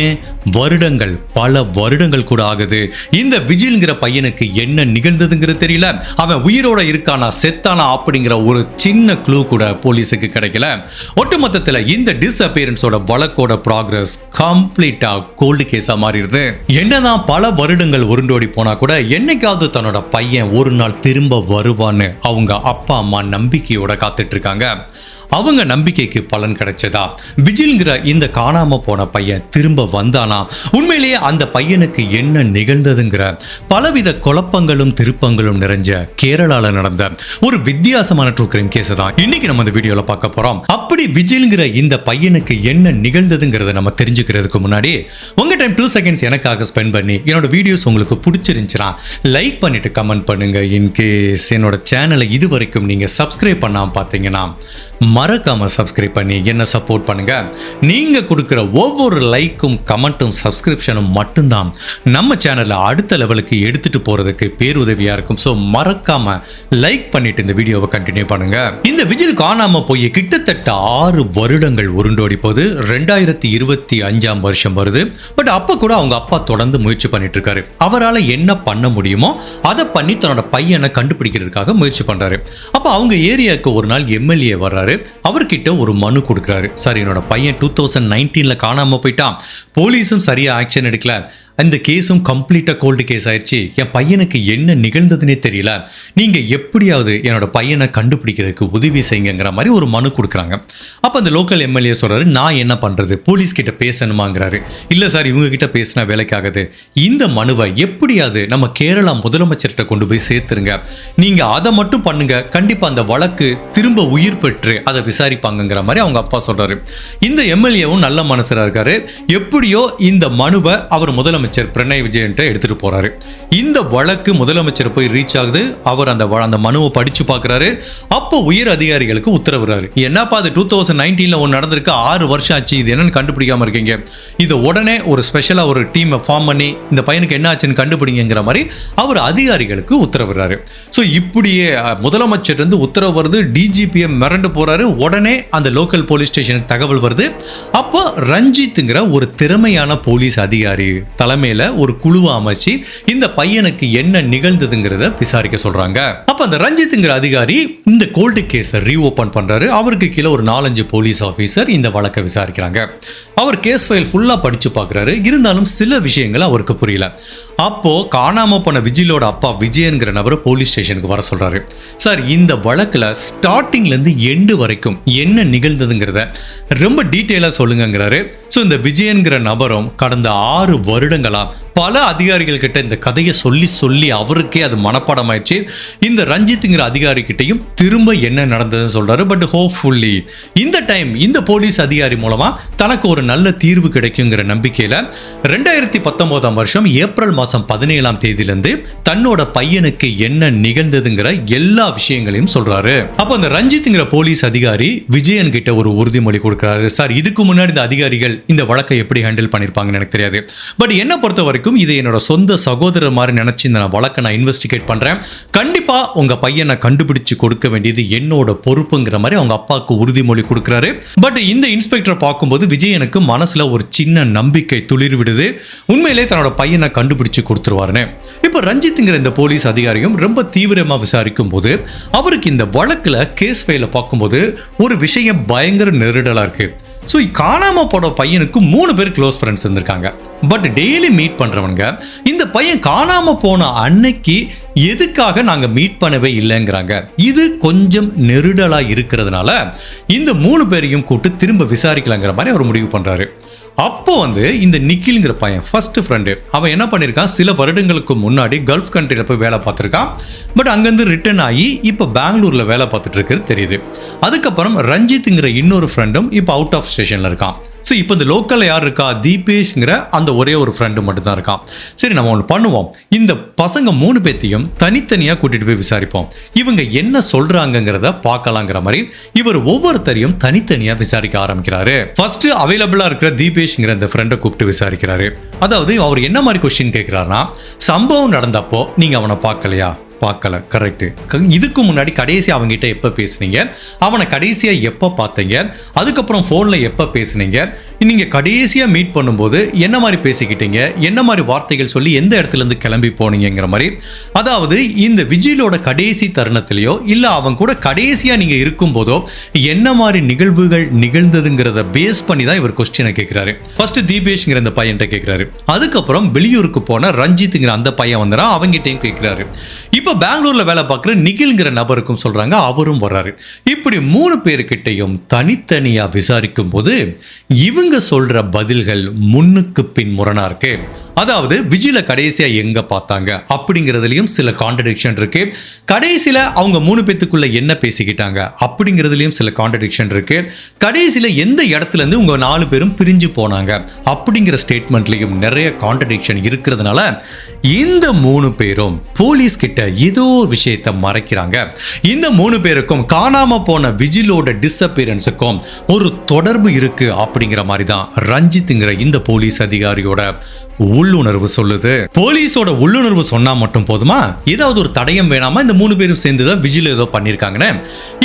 ஏன் வருடங்கள் பல வருடங்கள் கூட ஆகுது. இந்த விஜில்ங்கிற பையனுக்கு என்ன நிகழ்ந்ததுங்கிறது தெரியல. அவன் உயிரோட இருக்கானா செத்தானா அப்படிங்கிற ஒரு சின்ன க்ளூ கூட போலீஸுக்கு கிடைக்கல. ஒட்டுமொத்தத்தில் இந்த டிஸ்அப்பியரன்ஸோட வழக்கோட ப்ராக்ரஸ் கம்ப்ளீட்டா கோல்டு கேஸா மாறிடுது. என்னதான் பல வருடங்கள் உருண்டோடி போனா கூட என்னைக்காவது தன்னோட பையன் ஒரு நாள் திரும்ப வருவான்னு அவங்க அப்பா அம்மா நம்பிக்கையோட காத்துட்டு இருக்காங்க. அவங்க நம்பிக்கைக்கு பலன் கிடைச்சதா? விஜில்ங்கிற இந்த காணாம போன பையன் திரும்ப வந்தானா? உண்மையிலேயே அந்த பையனுக்கு என்ன நிகழ்ந்ததுங்கிற பலவித குழப்பங்களும் திருப்பங்களும் நிறைஞ்ச கேரளால நடந்த ஒரு வித்தியாசமான ட்ரூ கிரைம் கேஸ் தான் இன்னைக்கு நம்ம இந்த வீடியோல பார்க்க போறோம். அப்படி விஜில்ங்கிற இந்த பையனுக்கு என்ன நிகழ்ந்ததுங்கிறத நம்ம தெரிஞ்சுக்கிறதுக்கு முன்னாடி உங்க டைம் 2 செகண்ட்ஸ் எனக்காக ஸ்பெண்ட் பண்ணி என்னோட வீடியோஸ் உங்களுக்கு பிடிச்சிருந்துச்சுன்னா லைக் பண்ணிட்டு கமெண்ட் பண்ணுங்க. இன்கேஸ் என்னோட சேனலை இது வரைக்கும் நீங்க சப்ஸ்கிரைப் பண்ணாம பார்த்தீங்கன்னா மறக்காம சப்ஸ்கிரைப் பண்ணி என்ன சப்போர்ட் பண்ணுங்க. நீங்க கொடுக்குற ஒவ்வொரு லைக்கும் கமெண்ட்டும் சப்ஸ்கிரிப்ஷனும் மட்டும்தான் நம்ம சேனலை அடுத்த லெவலுக்கு எடுத்துட்டு போறதுக்கு பேருதவியா இருக்கும். ஸோ மறக்காம லைக் பண்ணிட்டு இந்த வீடியோவை கண்டினியூ பண்ணுங்க. இந்த விஜில் காணாம போய் கிட்டத்தட்ட 6 வருடங்கள் உருண்டோடி போது 2025 வருஷம் வருது. பட் அப்ப கூட அவங்க அப்பா தொடர்ந்து முயற்சி பண்ணிட்டு இருக்காரு. அவரால் என்ன பண்ண முடியுமோ அதை பண்ணி தன்னோட பையனை கண்டுபிடிக்கிறதுக்காக முயற்சி பண்றாரு. அப்ப அவங்க ஏரியாவுக்கு ஒரு நாள் எம்எல்ஏ வர்றாரு. அவர்கிட்ட ஒரு மனு கொடுக்குறாரு. சார், என்னோட பையன் 2019 காணாம போயிட்டான், போலீஸும் சரியா ஆக்ஷன் எடுக்கல, அந்த கேஸும் கம்ப்ளீட்டாக கோல்டு கேஸ் ஆயிடுச்சு, என் பையனுக்கு என்ன நிகழ்ந்ததுன்னே தெரியல, நீங்கள் எப்படியாவது என்னோட பையனை கண்டுபிடிக்கிறதுக்கு உதவி செய்யுங்கிற மாதிரி ஒரு மனு கொடுக்குறாங்க. அப்போ அந்த லோக்கல் எம்எல்ஏ சொல்கிறாரு, நான் என்ன பண்ணுறது, போலீஸ் கிட்ட பேசணுமாங்கிறாரு. இல்லை சார், இவங்க கிட்ட பேசினா வேலைக்காகுது, இந்த மனுவை எப்படியாவது நம்ம கேரளா முதலமைச்சர்கிட்ட கொண்டு போய் சேர்த்துருங்க, நீங்கள் அதை மட்டும் பண்ணுங்க, கண்டிப்பாக அந்த வழக்கு திரும்ப உயிர் பெற்று அதை விசாரிப்பாங்கங்கிற மாதிரி அவங்க அப்பா சொல்கிறாரு. இந்த எம்எல்ஏவும் நல்ல மனசராக இருக்காரு. எப்படியோ இந்த மனுவை அவர் முதலமைச்சர் பினராயி விஜயன் எடுத்துட்டு போறாரு. இந்த வழக்கு முதலமைச்சர் போய் ரீச் ஆகுது. அவர் அந்த மனுவை படிச்சு பார்க்கிறாரு. அப்போ உயர் அதிகாரிகளுக்கு உத்தரவுறாரு, என்னப்பா அது 2019 ஒன்று நடந்திருக்கு, 6 வருஷம் ஆச்சு, இது என்னன்னு கண்டுபிடிக்காம இருக்கீங்க, இது உடனே ஒரு ஸ்பெஷலா ஒரு டீமை ஃபார்ம் பண்ணி இந்த பையனுக்கு என்ன ஆச்சுன்னு கண்டுபிடிங்கிற மாதிரி அவர் அதிகாரிகளுக்கு உத்தரவுறாரு. ஸோ இப்படியே முதலமைச்சர் இருந்து உத்தரவு வருது. டிஜிபியை மிரண்டு போறாரு. உடனே அந்த லோக்கல் போலீஸ் ஸ்டேஷனுக்கு தகவல் வருது. அப்போ ரஞ்சித்ங்கிற ஒரு திறமையான போலீஸ் அதிகாரி தலைமையில ஒரு குழுவை அமைச்சு இந்த பையனுக்கு என்ன நிகழ்ந்ததுங்கிறத விசாரிக்க சொல்றாங்க. அப்ப அந்த ரஞ்சித்ங்கிற அதிகாரி இந்த கோல்டு கேஸை ரீஓபன் பண்றாரு. அவருக்கு கீழே ஒரு 4-5 போலீஸ் ஆபீசர் இந்த வழக்கை விசாரிக்கிறாங்க. அவர் கேஸ் ஃபைல் ஃபுல்லா படிச்சு பார்க்கறாரு. இருந்தாலும் சில விஷயங்கள் அவருக்கு புரியல. அப்போ காணாம போன விஜிலோட அப்பா விஜயன்கிற நபரை போலீஸ் ஸ்டேஷனுக்கு வர சொல்றாரு. சார், இந்த வழக்குல ஸ்டார்டிங்ல இருந்து எண்டு வரைக்கும் என்ன நிகழ்ந்ததுங்கிறத ரொம்ப டீட்டெயிலா சொல்லுங்கிறாரு. ஸோ இந்த விஜயன்கிற நபரும் கடந்த 6 வருடங்களா பல அதிகாரிகள் கிட்ட இந்த கதையை சொல்லி சொல்லி அவருக்கே அது மனப்பாடம் ஆயிடுச்சு. இந்த ரஞ்சித்ங்கிற அதிகாரி கிட்டையும் திரும்ப என்ன நடந்ததுன்னு சொல்றாரு. பட் ஹோப்ஃபுல்லி இந்த டைம் இந்த போலீஸ் அதிகாரி மூலமா தனக்கு ஒரு நல்ல தீர்வு கிடைக்குங்கிற நம்பிக்கையில 2019 வருஷம் ஏப்ரல் மாசம் 17ஆம் தேதியிலிருந்து தன்னோட பையனுக்கு என்ன நிகழ்ந்ததுங்கிற எல்லா விஷயங்களையும் சொல்றாரு. அப்ப அந்த ரஞ்சித்ங்கிற போலீஸ் அதிகாரி விஜயன் கிட்ட ஒரு உறுதிமொழி கொடுக்கிறாரு. சார், இதுக்கு முன்னாடி இந்த அதிகாரிகள் இந்த வழக்கை எப்படி ஹேண்டில் பண்ணிருப்பாங்கன்னு எனக்கு தெரியாது. பட் என்ன பொறுத்த வரைக்கும் இதை என்னோட சொந்த சகோதரர் மாதிரி நினைச்சு இந்த வழக்கை நான் இன்வெஸ்டிகேட் பண்றேன். கண்டிப்பா உங்க பையனை கண்டுபிடிச்சு கொடுக்க வேண்டியது என்னோட பொறுப்புங்கிற மாதிரி அவங்க அப்பாவுக்கு உறுதிமொழி கொடுக்கிறாரு. பட் இந்த இன்ஸ்பெக்டர் பார்க்கும்போது விஜயனுக்கு மனசுல ஒரு சின்ன நம்பிக்கை துளிர் விடுது. உண்மையிலே தன்னோட பையனை கண்டுபிடிச்சு கொடுத்துருவாருன்னு. இப்ப ரஞ்சித்ங்கிற இந்த போலீஸ் அதிகாரியும் ரொம்ப தீவிரமா விசாரிக்கும் போது அவருக்கு இந்த வழக்குல கேஸ் ஃபைல பார்க்கும்போது ஒரு விஷயம் பயங்கர நெருடலா இருக்கு. ஸோ காணாம போன பையனுக்கு 3 பேர் க்ளோஸ் ஃப்ரெண்ட்ஸ் இருந்திருக்காங்க. பட் டெய்லி மீட் பண்றவங்க இந்த பையன் காணாம போன அன்னைக்கு எதுக்காக நாங்க மீட் பண்ணவே இல்லைங்கிறாங்க. இது கொஞ்சம் நெருடலா இருக்கிறதுனால இந்த 3 பேரையும் கூட்டு திரும்ப விசாரிக்கலாங்கிற மாதிரி அவர் முடிவு பண்றாரு. அப்போ இந்த நிக்கில்ங்கிற பையன் ஃபர்ஸ்ட் ஃப்ரெண்டு அவன் என்ன பண்ணியிருக்கான், சில வருடங்களுக்கு முன்னாடி கல்ஃப் கண்ட்ரியில் போய் வேலை பார்த்துருக்கான். பட் அங்கேருந்து ரிட்டர்ன் ஆகி இப்போ பெங்களூரில் வேலை பார்த்துட்டு இருக்கிறது தெரியுது. அதுக்கப்புறம் ரஞ்சித்ங்கிற இன்னொரு ஃப்ரெண்டும் இப்போ அவுட் ஆஃப் ஸ்டேஷனில் இருக்கான். ஸோ இப்போ இந்த லோக்கலில் யார் இருக்கா, தீபேஷ்ங்கிற அந்த ஒரே ஒரு ஃப்ரெண்டு மட்டும் தான் இருக்கான். சரி, நம்ம ஒன்று பண்ணுவோம், இந்த பசங்க 3 பேத்தையும் தனித்தனியாக கூட்டிட்டு போய் விசாரிப்போம், இவங்க என்ன சொல்றாங்கிறத பார்க்கலாங்கிற மாதிரி இவர் ஒவ்வொருத்தரையும் தனித்தனியாக விசாரிக்க ஆரம்பிக்கிறாரு. ஃபர்ஸ்ட் அவைலபிளா இருக்கிற தீபேஷ்ங்கிற அந்த ஃப்ரெண்டை கூப்பிட்டு விசாரிக்கிறாரு. அதாவது அவர் என்ன மாதிரி கொஸ்டின் கேட்கிறாருன்னா, சம்பவம் நடந்தப்போ நீங்க அவனை பார்க்கலையா, பார்க்கல, கரெக்ட், இதுக்கு முன்னாடி கடைசி அவங்ககிட்ட எப்போ பேசுனீங்க, அவனை கடைசியாக எப்போ பார்த்தீங்க, அதுக்கப்புறம் ஃபோனில் எப்போ பேசுனீங்க, நீங்கள் கடைசியாக மீட் பண்ணும்போது என்ன மாதிரி பேசிக்கிட்டீங்க, என்ன மாதிரி வார்த்தைகள் சொல்லி எந்த இடத்துலேருந்து கிளம்பி போனீங்கிற மாதிரி. அதாவது இந்த விஜிலோட கடைசி தருணத்திலையோ இல்லை அவங்க கூட கடைசியாக நீங்கள் இருக்கும்போதோ என்ன மாதிரி நிகழ்வுகள் நிகழ்ந்ததுங்கிறத பேஸ் பண்ணி தான் இவர் கொஸ்டினை கேட்குறாரு. ஃபர்ஸ்ட் தீபேஷ்ங்கிற அந்த பையன்கிட்ட கேட்குறாரு. அதுக்கப்புறம் வெளியூருக்கு போன ரஞ்சித்ங்கிற அந்த பையன் வந்துடா, அவங்ககிட்டையும் கேட்குறாரு. இப்போ பெங்களூர்ல வேலை பார்க்குற நிகில்ங்கிற நபருக்கும் சொல்றாங்க, அவரும் வர்றாரு. இப்படி 3 பேருக்கிட்டையும் தனித்தனியா விசாரிக்கும் போது இவங்க சொல்ற பதில்கள் முன்னுக்கு பின் முரணா இருக்கு. அதாவது விஜில கடைசியா எங்க பார்த்தாங்க அப்படிங்கிறதுலயும் சில கான்ட்ரடிக்ஷன் இருக்கு. கடைசியில அவங்க 3 பேத்துக்குள்ள என்ன பேசிக்கிட்டாங்க அப்படிங்கிறதுலயும் சில கான்ட்ரடிக்ஷன் இருக்கு. கடைசியில எந்த இடத்துல இருந்து உங்க 4 பேரும் பிரிஞ்சு போனாங்க அப்படிங்கிற ஸ்டேட்மெண்ட்லயும் நிறைய கான்ட்ரடிக்ஷன் இருக்கிறதுனால இந்த 3 பேரும் போலீஸ் கிட்ட ஏதோ ஒரு விஷயத்தை மறைக்கிறாங்க. இந்த 3 பேருக்கும் காணாம போன விஜிலோட டிஸ்அப்பியரன்ஸுக்கும் ஒரு தொடர்பு இருக்கு அப்படிங்கிற மாதிரி தான் ரஞ்சித்ங்கிற இந்த போலீஸ் அதிகாரியோட உள்ளுணர்வு சொல்லுது. போலீஸோட உள்ளுணர்வு சொன்னா மட்டும் போதுமா? ஏதாவது ஒரு தடயம் வேணாமா? இந்த 3 பேரும் சேர்ந்து தான் விஜில் ஏதோ பண்ணிருக்காங்கன்னு.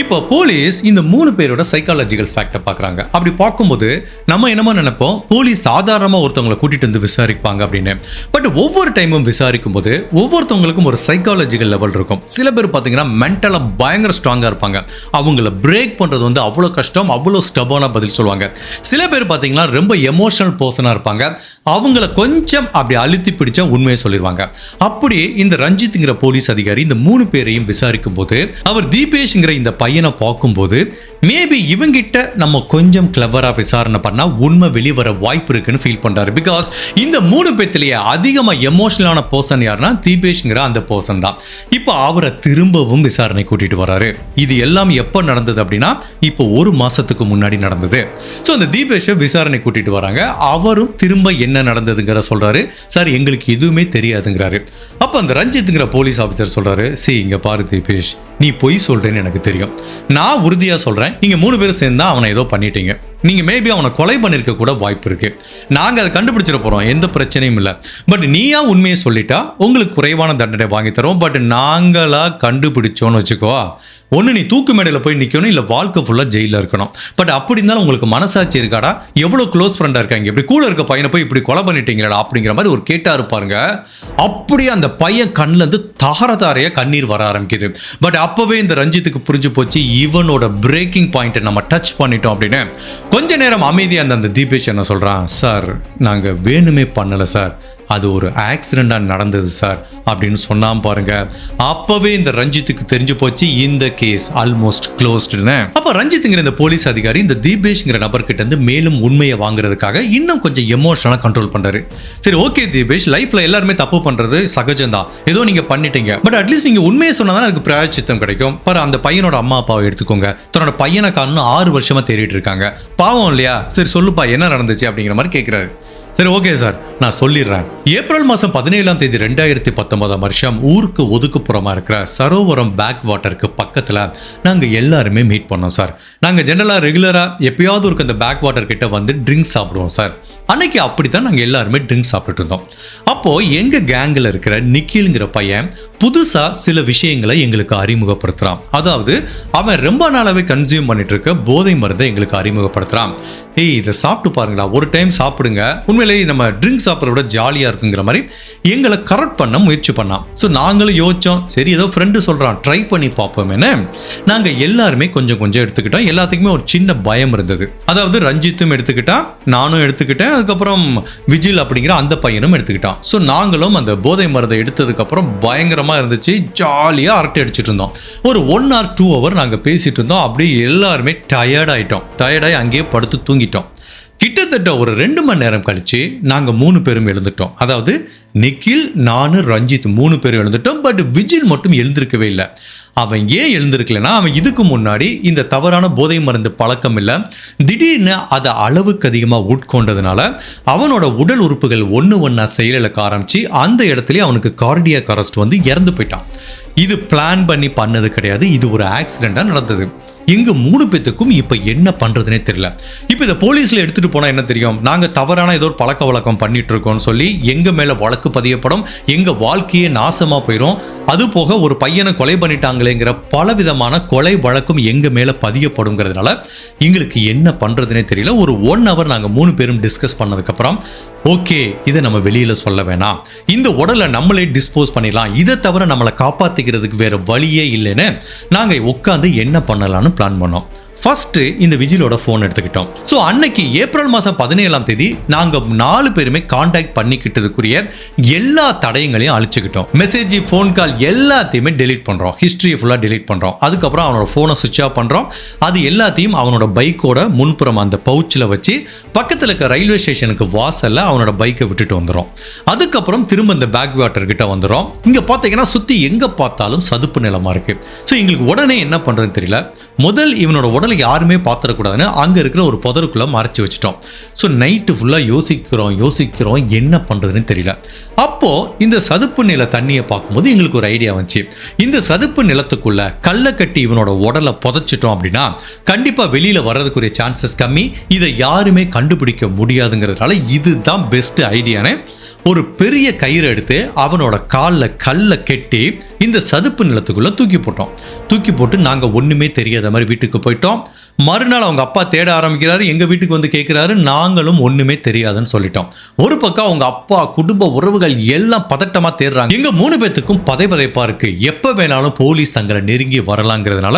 இப்போ போலீஸ் இந்த 3 பேரோட சைக்காலஜிக்கல் ஃபேக்டை பார்க்குறாங்க. அப்படி பார்க்கும்போது நம்ம என்னமோ நினைப்போம், போலீஸ் சாதாரணமாக ஒருத்தவங்களை கூட்டிட்டு வந்து விசாரிப்பாங்க அப்படின்னு. பட் ஒவ்வொரு டைமும் விசாரிக்கும் போது ஒவ்வொருத்தவங்களுக்கும் ஒரு சைக்காலஜிக்கல் லெவல் இருக்கும். சில பேர் பார்த்தீங்கன்னா மென்டலாக பயங்கர ஸ்ட்ராங்காக இருப்பாங்க. அவங்கள பிரேக் பண்ணுறது வந்து அவ்வளோ கஷ்டம், அவ்வளோ ஸ்டபான பதில் சொல்லுவாங்க. சில பேர் பார்த்தீங்கன்னா ரொம்ப எமோஷனல் பர்சனாக இருப்பாங்க. அவங்கள கொஞ்சம் அப்படி அழுத்தி பிடிச்சா உண்மையை சொல்லிடுவாங்க. அப்படி இந்த ரஞ்சித்ங்கிற போலீஸ் அதிகாரி இந்த 3 பேரையும் விசாரிக்கும் போது அவர் தீபேஷ்ங்கிற இந்த பையனை பார்க்கும்போது மேபி இவங்கிட்ட நம்ம கொஞ்சம் கிளவரா விசாரணை பண்ணா உண்மை வெளிவர வாய்ப்பு இருக்குன்னு ஃபீல் பண்றாரு. பிகாஸ் இந்த 3 பேத்திலேயே அதிகமா எமோஷனலான பர்சன் யாருன்னா தீபேஷ்ங்கிற அந்த பர்சன் தான். இப்போ அவரை திரும்பவும் விசாரணை கூட்டிட்டு வராரு. இது எல்லாம் எப்போ நடந்தது அப்படின்னா இப்போ 1 மாசத்துக்கு முன்னாடி நடந்தது. ஸோ அந்த தீபேஷை விசாரணை கூட்டிட்டு வராங்க. அவரும் திரும்ப என்ன நடந்ததுங்கிற சொல்றாரு. சார் எங்களுக்கு எதுவுமே தெரியாதுங்கிறாரு. அப்ப அந்த ரஞ்சித்ங்கிற போலீஸ் ஆஃபீஸர் சொல்றாரு, இங்க பாரு தீபேஷ், நீ பொய் சொல்றேன்னு எனக்கு தெரியும். நான் உறுதியா சொல்றேன், நீங்க 3 பேரும் சேர்ந்தா அவனை ஏதோ பண்ணிட்டீங்க. நீங்க மேபி அவனை கொலை பண்ணிருக்க கூட வாய்ப்பு இருக்கு. நாங்க அதை கண்டுபிடிச்சிட போறோம், எந்த பிரச்சனையும் இல்லை. பட் நீயா உண்மையை சொல்லிட்டா உங்களுக்கு குறைவான தண்டனை வாங்கி தரோம். பட் நாங்களா கண்டுபிடிச்சோன்னு வச்சுக்கோ, ஒன்று நீ தூக்கு மேடையில் போய் நிற்கணும், இல்லை வாழ்க்கை ஃபுல்லாக ஜெயிலில் இருக்கணும். பட் அப்படி இருந்தாலும் உங்களுக்கு மனசாட்சி இருக்காடா? எவ்வளோ க்ளோஸ் ஃப்ரெண்டாக இருக்காங்க, இப்படி கூட இருக்க பையனை போய் இப்படி கொலை பண்ணிட்டீங்களா அப்படிங்கிற மாதிரி ஒரு கேட்டா இருப்பாருங்க. அப்படியே அந்த பையன் கண்ணில் இருந்து தாரையாக கண்ணீர் வர ஆரம்பிக்குது. பட் அப்போவே இந்த ரஞ்சித்துக்கு புரிஞ்சு போச்சு, இவனோட பிரேக்கிங் பாயிண்ட்டை நம்ம டச் பண்ணிட்டோம் அப்படின்னு. கொஞ்ச நேரம் அமைதியாக அந்த தீபேஷ் என்ன சொல்கிறான், சார் நாங்கள் வேணுமே பண்ணலை சார், அது ஒரு ஆக்சிடெண்டாக நடந்தது சார் அப்படின்னு சொன்னான் பாருங்க. அப்பவே இந்த ரஞ்சித்துக்கு தெரிஞ்சு போச்சு இந்த கேஸ் ஆல்மோஸ்ட் க்ளோஸ்டுன்னு. அப்போ ரஞ்சித்துங்கிற இந்த போலீஸ் அதிகாரி இந்த தீபேஷ்ங்கிற நபர்கிட்ட இருந்து மேலும் உண்மையை வாங்குறதுக்காக இன்னும் கொஞ்சம் எமோஷனலாக கண்ட்ரோல் பண்றாரு. சரி ஓகே தீபேஷ், லைஃப்ல எல்லாருமே தப்பு பண்றது சகஜம்தான், ஏதோ நீங்க பண்ணிட்டீங்க. பட் அட்லீஸ்ட் நீங்க உண்மையை சொன்னாதான் அதுக்கு பிராயச்சித்தம் கிடைக்கும். பாரு அந்த பையனோட அம்மா அப்பாவை எடுத்துக்கோங்க, தன்னோட பையனை காணணும் 6 வருஷமா தேடிட்டு இருக்காங்க, பாவம் இல்லையா? சரி சொல்லுப்பா என்ன நடந்துச்சு அப்படிங்கிற மாதிரி கேட்கிறாரு. சரி ஓகே சார் நான் சொல்லிடுறேன். ஏப்ரல் மாதம் 17ஆம் தேதி 2019ஆம் வருஷம் ஊருக்கு ஒதுக்குப்புறமா இருக்கிற சரோவரம் பேக் வாட்டருக்கு பக்கத்தில் நாங்கள் எல்லாருமே மீட் பண்ணோம் சார். நாங்கள் ஜென்ரலாக ரெகுலராக எப்பயாவது ஒரு அந்த பேக் வாட்டர் கிட்ட வந்து ட்ரிங்க்ஸ் சாப்பிடுவோம் சார். அன்னைக்கு அப்படி தான் நாங்கள் எல்லாருமே ட்ரிங்க்ஸ் சாப்பிட்டுட்டு இருந்தோம். அப்போது எங்கள் கேங்கில் இருக்கிற நிக்கில்ங்கிற பையன் புதுசாக சில விஷயங்களை எங்களுக்கு அறிமுகப்படுத்துகிறான். அதாவது அவன் ரொம்ப நாளாகவே கன்சியூம் பண்ணிட்டு இருக்க போதை மருந்தை எங்களுக்கு அறிமுகப்படுத்துகிறான். இதை சாப்பிட்டு பாருங்களா, ஒரு டைம் சாப்பிடுங்க, உண்மையிலேயே நம்ம ட்ரிங்க் சாப்பிட்றத விட ஜாலியாக இருக்குங்கிற மாதிரி எங்களை கரெக்ட் பண்ண முயற்சி பண்ணான். ஸோ நாங்களும் யோசிச்சோம், சரி ஏதோ ஃப்ரெண்டு சொல்கிறான் ட்ரை பண்ணி பார்ப்போமேன்னு நாங்கள் எல்லாருமே கொஞ்சம் கொஞ்சம் எடுத்துக்கிட்டோம். எல்லாத்துக்குமே ஒரு சின்ன பயம் இருந்தது. அதாவது ரஞ்சித்தும் எடுத்துக்கிட்டான், நானும் எடுத்துக்கிட்டேன், அதுக்கப்புறம் விஜில் அப்படிங்கிற அந்த பையனும் எடுத்துக்கிட்டான். ஸோ நாங்களும் அந்த போதை மருந்தை எடுத்ததுக்கப்புறம் பயங்கரமாக இருந்துச்சு, ஜாலியாக அரட்டை அடிச்சுட்டு இருந்தோம். ஒரு 1 or 2 hour நாங்கள் பேசிட்டு இருந்தோம். அப்படியே எல்லாருமே டயர்டாகி அங்கேயே படுத்து தூங்கிட்டோம். கிட்டத்தட்ட ஒரு 2 மணி நேரம் கழிச்சு நாங்கள் 3 பேரும் எழுந்துட்டோம். அதாவது நிக்கில், நானு, ரஞ்சித் 3 பேரும் எழுந்துட்டோம். பட் விஜில் மட்டும் எழுந்திருக்கவே இல்லை. அவன் ஏன் எழுந்திருக்கலன்னா, அவன் இதுக்கு முன்னாடி இந்த தவறான போதை மருந்து பழக்கம் இல்லை, திடீர்னு அதை அளவுக்கு அதிகமாக உட்கொண்டதுனால அவனோட உடல் உறுப்புகள் ஒன்றா செயலிழக்க ஆரம்பிச்சு அந்த இடத்துல அவனுக்கு கார்டியாக் அரெஸ்ட் வந்து இறந்து போயிட்டான். இது பிளான் பண்ணி பண்ணது கிடையாது, இது ஒரு ஆக்சிடென்ட்டாக நடந்தது. எங்க 3 பேத்துக்கும் இப்போ என்ன பண்றதுனே தெரியல. இப்போ இதை போலீஸ்ல எடுத்துட்டு போனா என்ன தெரியும், நாங்க தவறான ஏதோ ஒரு பழக்க வழக்கம் பண்ணிட்டு இருக்கோம்னு சொல்லி எங்க மேல வழக்கு பதியப்படும், எங்க வாழ்க்கையே நாசமா போயிடும். அது போக ஒரு பையனை கொலை பண்ணிட்டாங்களேங்கிற பல விதமான கொலை வழக்கும் எங்க மேல பதியப்படுங்கிறதுனால எங்களுக்கு என்ன பண்றதுனே தெரியல. ஒரு 1 hour நாங்க 3 பேரும் டிஸ்கஸ் பண்ணதுக்கு அப்புறம் ஓகே இதை நம்ம வெளியில சொல்ல வேணாம், இந்த உடலை நம்மளே டிஸ்போஸ் பண்ணிடலாம், இதை தவிர நம்மளை காப்பாத்திக்கிறதுக்கு வேற வழியே இல்லைன்னு நாங்க உட்காந்து என்ன பண்ணலாம்னு பிளான் பண்ணோம். ஃபர்ஸ்ட் இந்த விஜிலோட ஃபோன் எடுத்துக்கிட்டோம். ஸோ அன்னைக்கு ஏப்ரல் மாதம் 17ஆம் தேதி நாங்கள் 4 பேருமே கான்டாக்ட் பண்ணிக்கிட்டதுக்குரிய எல்லா தடயங்களையும் அழிச்சுக்கிட்டோம். மெசேஜ், ஃபோன் கால் எல்லாத்தையுமே டெலீட் பண்ணுறோம். ஹிஸ்ட்ரியை ஃபுல்லாக டெலீட் பண்ணுறோம். அதுக்கப்புறம் அவனோட ஃபோனை சுவிட்ச் ஆஃப் பண்ணுறோம். அது எல்லாத்தையும் அவனோட பைக்கோட முன்புறம் அந்த பவுச்சில் வச்சு பக்கத்தில் இருக்க ரயில்வே ஸ்டேஷனுக்கு வாசலில் அவனோட பைக்கை விட்டுட்டு வந்துடும். அதுக்கப்புறம் திரும்ப இந்த பேக் வாட்டர் கிட்ட வந்துடும். இங்கே பார்த்தீங்கன்னா சுற்றி எங்கே பார்த்தாலும் சதுப்பு நிலமாக இருக்குது. ஸோ எங்களுக்கு உடனே என்ன பண்ணுறதுன்னு தெரியல. முதல் இவனோட உடலை யாருமே பார்த்துடக்கூடாதுன்னு அங்கே இருக்கிற ஒரு புதருக்குள்ளே மறைச்சி வச்சிட்டோம். ஸோ நைட்டு ஃபுல்லாக யோசிக்கிறோம் என்ன பண்ணுறதுன்னு தெரியல. அப்போது இந்த சதுப்பு நில தண்ணியை பார்க்கும்போது எங்களுக்கு ஒரு ஐடியா வந்துச்சு. இந்த சதுப்பு நிலத்துக்குள்ள கல்லை கட்டி இவனோட உடலை புதைச்சிட்டோம் அப்படின்னா கண்டிப்பாக வெளியில் வர்றதுக்குரிய சான்சஸ் கம்மி. இதை யாருமே கண்டுபிடிக்க முடியாதுங்கிறதுனால இதுதான் பெஸ்ட் ஐடியான்னு ஒரு பெரிய கயிறு எடுத்து அவனோட காலில் கல்லை கட்டி இந்த சதுப்பு நிலத்துக்குள்ளே தூக்கி போட்டு நாங்கள் ஒன்றுமே தெரியாத மாதிரி வீட்டுக்கு போயிட்டோம். மறுநாள் அவங்க அப்பா தேட ஆரம்பிக்கிறாரு. எங்கள் வீட்டுக்கு வந்து கேட்குறாரு. நாங்களும் ஒன்றுமே தெரியாதுன்னு சொல்லிட்டோம். ஒரு பக்கம் அவங்க அப்பா, குடும்ப உறவுகள் எல்லாம் பதட்டமாக தேடுறாங்க. எங்கள் 3 பேத்துக்கும் பதைப்பதைப்பாக இருக்குது. எப்போ வேணாலும் போலீஸ் தங்களை நெருங்கி வரலாங்கிறதுனால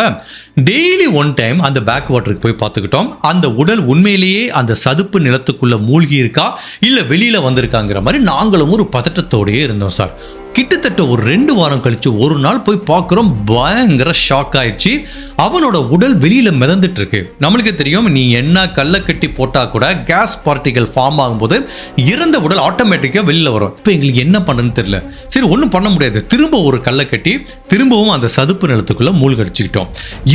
டெய்லி ஒன் டைம் அந்த பேக் வாட்டருக்கு போய் பார்த்துக்கிட்டோம். அந்த உடல் உண்மையிலேயே அந்த சதுப்பு நிலத்துக்குள்ளே மூழ்கி இருக்கா இல்லை வெளியில் வந்திருக்காங்கிற மாதிரி நாங்களும் ஒரு பதட்டத்தோடையே இருந்தோம் சார். கிட்டத்தட்ட ஒரு 2 வாரம் கழிச்சு ஒரு நாள் போய் பார்க்குறோம். பயங்கர ஷாக் ஆயிடுச்சு. அவனோட உடல் வெளியில் மிதந்துட்டு இருக்கு. நம்மளுக்கு தெரியும், நீ என்ன கல்லை கட்டி போட்டால் கூட கேஸ் பார்ட்டிகல் ஃபார்ம் ஆகும்போது இறந்த உடல் ஆட்டோமேட்டிக்காக வெளியில் வரும். இப்போ எங்களுக்கு என்ன பண்ணுறதுன்னு தெரியல. சரி, ஒன்றும் பண்ண முடியாது. திரும்ப ஒரு கல்லை கட்டி திரும்பவும் அந்த சதுப்பு நிலத்துக்குள்ளே மூழ்கடிச்சுக்கிட்டோம்.